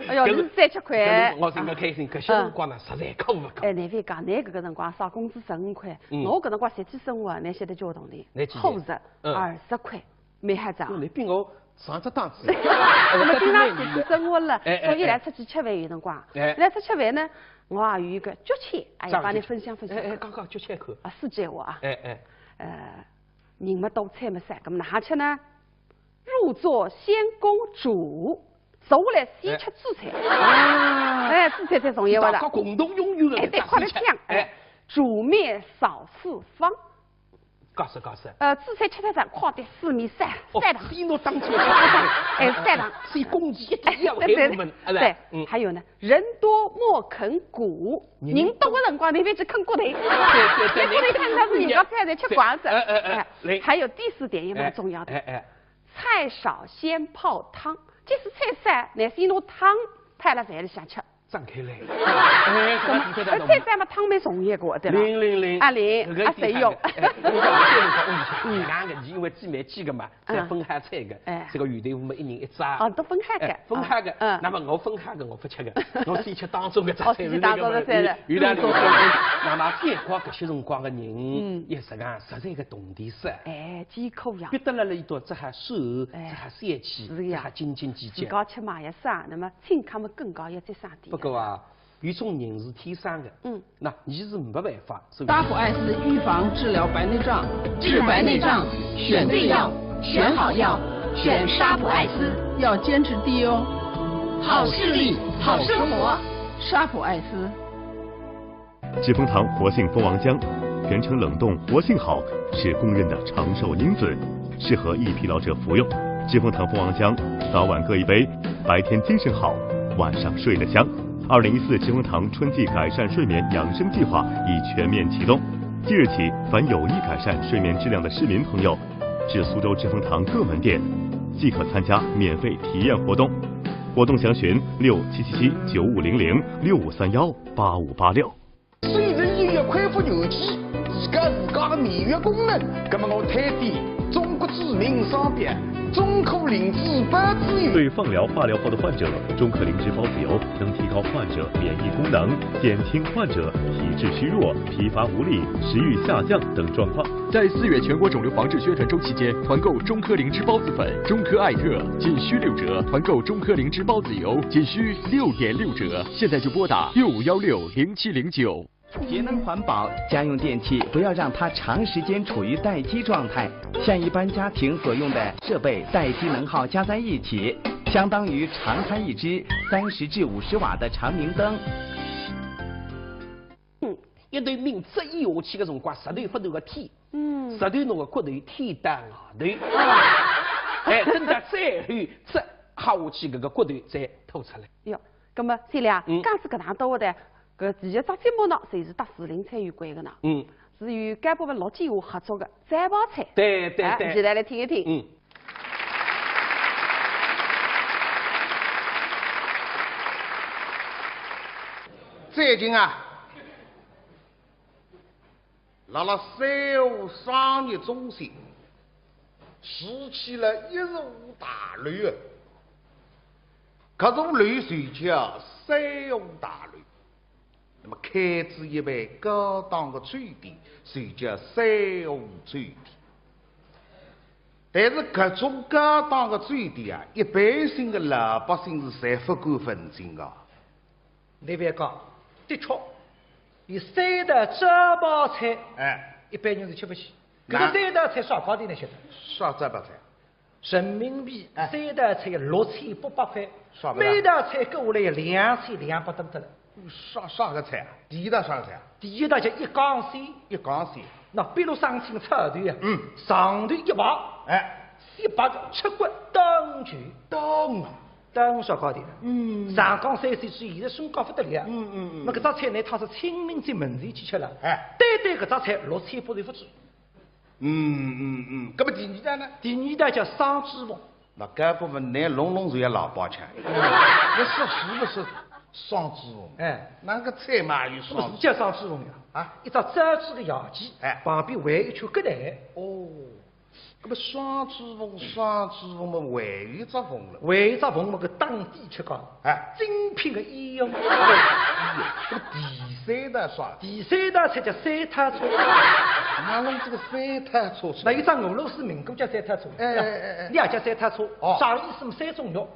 哎呦，是3-7块。我真个开心，搿些辰光呢，实在可不可。难为讲，搿个辰光少工资15块，我搿辰光实际生活，你晓得交通的，50、20块，蛮吓涨。你比我上只档次。我们经常实际生活了，所以来出去吃饭有辰光，来出吃饭呢，我也有一个脚签，帮你分享。刚脚签口。4句闲话啊。人没多菜没散，咁哪吃呢？入座先公主。坐下来先吃主菜，主菜才重要的。大家共同拥有的。对，快点讲。煮面少4方。告诉。主菜吃得上，快点4面3堂。先拿当初3堂。先公鸡一要给我们，对。还有呢，人多莫啃骨，人多的辰光你别去啃骨头。对。骨头看它是人家菜在吃瓜子。还有第4点也蛮重要的。菜少先泡汤。即使菜散，但是拿汤配了饭里向吃。张开来。菜散嘛，汤蛮重要个，对吧？0谁用？两个人因为鸡蛮鸡个嘛，在分海菜个，这个鱼头我们1人1只。都分海个。分海个。那么我分海个我不吃个，我先吃当中个菜。先当中个菜了。那么反观搿些辰光个人，也是讲实在个懂得事。艰苦呀。别得了一道，这还瘦，这还帅气，这还斤斤计较。自家吃嘛也少，那么健康嘛更高，要再上点。不过啊，有种人是天生的，那你是没办法。沙普艾斯预防治疗白内障，治白内障选对药，选好药，选沙普艾斯，要坚持滴哦。好视力，好生活。沙普艾斯。知蜂糖活性蜂王浆，全程冷冻，活性好，是公认的长寿因子，适合易疲劳者服用。知蜂糖蜂王浆，早晚各一杯，白天精神好，晚上睡得香。2014知蜂糖春季改善睡眠养生计划已全面启动，即日起，凡有意改善睡眠质量的市民朋友，至苏州知蜂糖各门店即可参加免费体验活动。活动详询6777-9500-6531-8586。虽然医药恢复牛气，自家的免疫功能，那么我推荐中国知名商品中科灵芝孢子油。对放疗、化疗后的患者，中科灵芝孢子油能提高患者免疫功能，减轻患者体质虚弱、疲乏无力、食欲下降等状况。在4月全国肿瘤防治宣传周期间，团购中科灵芝孢子粉、中科艾特仅需6折，团购中科灵芝孢子油仅需6.6折。现在就拨打6516-0709。节能环保，家用电器不要让它长时间处于待机状态，像一般家庭所用的设备待机能耗加在一起，相当于常开一支30至50瓦的长明灯。一段明知以下去的辰光，石头不断的天，石头侬个骨头天打外头，哎，等到再后再下下去，搿个骨头再凸出来。哟，葛么三亮，刚子搿趟到的。搿第一只节目呢，就是搭士林菜有关的呢，是与该部分陆建华合作的摘包菜。对，现在来听一听。最近啊，辣三湖商业中心拾起了15大乱啊，搿种乱传叫三湖大乱。那么开至一位高档的餐店，就叫三湖餐店。但是各种高档的餐店啊，一般性的老百姓是侪不敢分清的。那边讲，的确，有3道摘包菜，一般人是吃不起。搿个3道菜啥价钿呢？晓得？啥摘包菜？人民币3道菜6800块，每道菜搁下来有2200多得了。啥个菜啊？第一道啥个菜啊？第一道叫一缸鲜。一缸鲜。那比如上清炒团啊，上团1把，西把7骨炖全。炖啥价钿？上港3岁之现在身高不得了。那搿只菜呢，它是清明节门前去吃了。单搿只菜6800元不止。搿么第2道呢？第2道叫双鸡凤。那搿部分拿弄也老包腔。那是不是？双鸡凤，那个菜嘛有双，不是叫双鸡凤呀？一只扎鸡的牙鸡，旁边围一圈疙瘩。哦，那么双鸡凤嘛围一只凤了，围一只凤嘛个当地吃讲，精品的医用。那么第3道啥？第3道菜叫三摊车。哪弄这个三摊车？那一张俄罗斯民歌叫三摊车，你也叫三摊车。啥意思嘛？3种肉，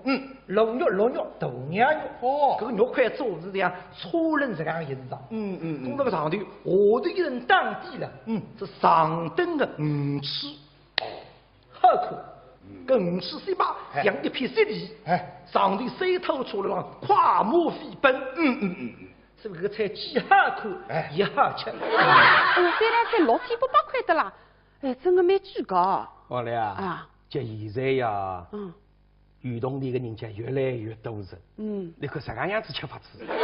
龙肉、大羊肉。搿个肉块做是这样车轮这样的形状。从那个上头，下头一人当地了，是上等的鱼翅，好看。搿鱼翅3把像一片雪地，上头3头车轮上快马飞奔。所以搿个菜既好看，也好吃。3道菜6800块的啦，真的蛮贵高。好了呀，就现在呀，运动里的人家越来越多人。你看啥个样子吃法子，对吧？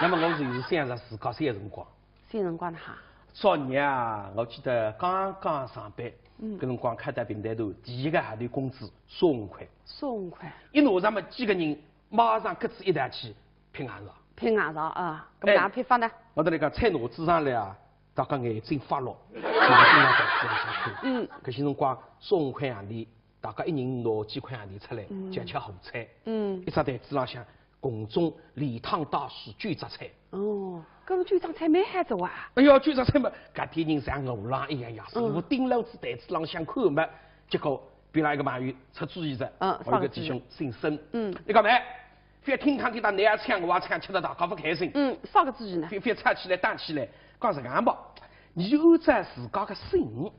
那么我就是想着自家三辰光。3辰光的哈。昨日啊，我记得刚刚上班，搿辰光开到平台头，第一个号头工资25块。25块。一拿上么几个人，马上各自一台去拼硬上。拼硬上啊，搿哪批发呢？我跟你讲，菜拿子上来啊，大家眼睛发绿，眼睛要在这样下看。搿些辰光25块洋钿，大家一人拿几块洋钿出来，就吃好菜。一只台子浪向共种连汤带水卷杂菜。哦，搿么卷杂菜蛮好做啊。哎哟，卷杂菜嘛，搿天人像牛郎一样呀，师傅顶楼子台子浪向看嘛，结果比那一个朋友出主意着，我一个弟兄姓孙，你讲没？非听堂给他，你也唱我也唱，吃得大家不开心。啥个主意呢？非唱起来打起来，讲是这样吧，你就按照自家的心，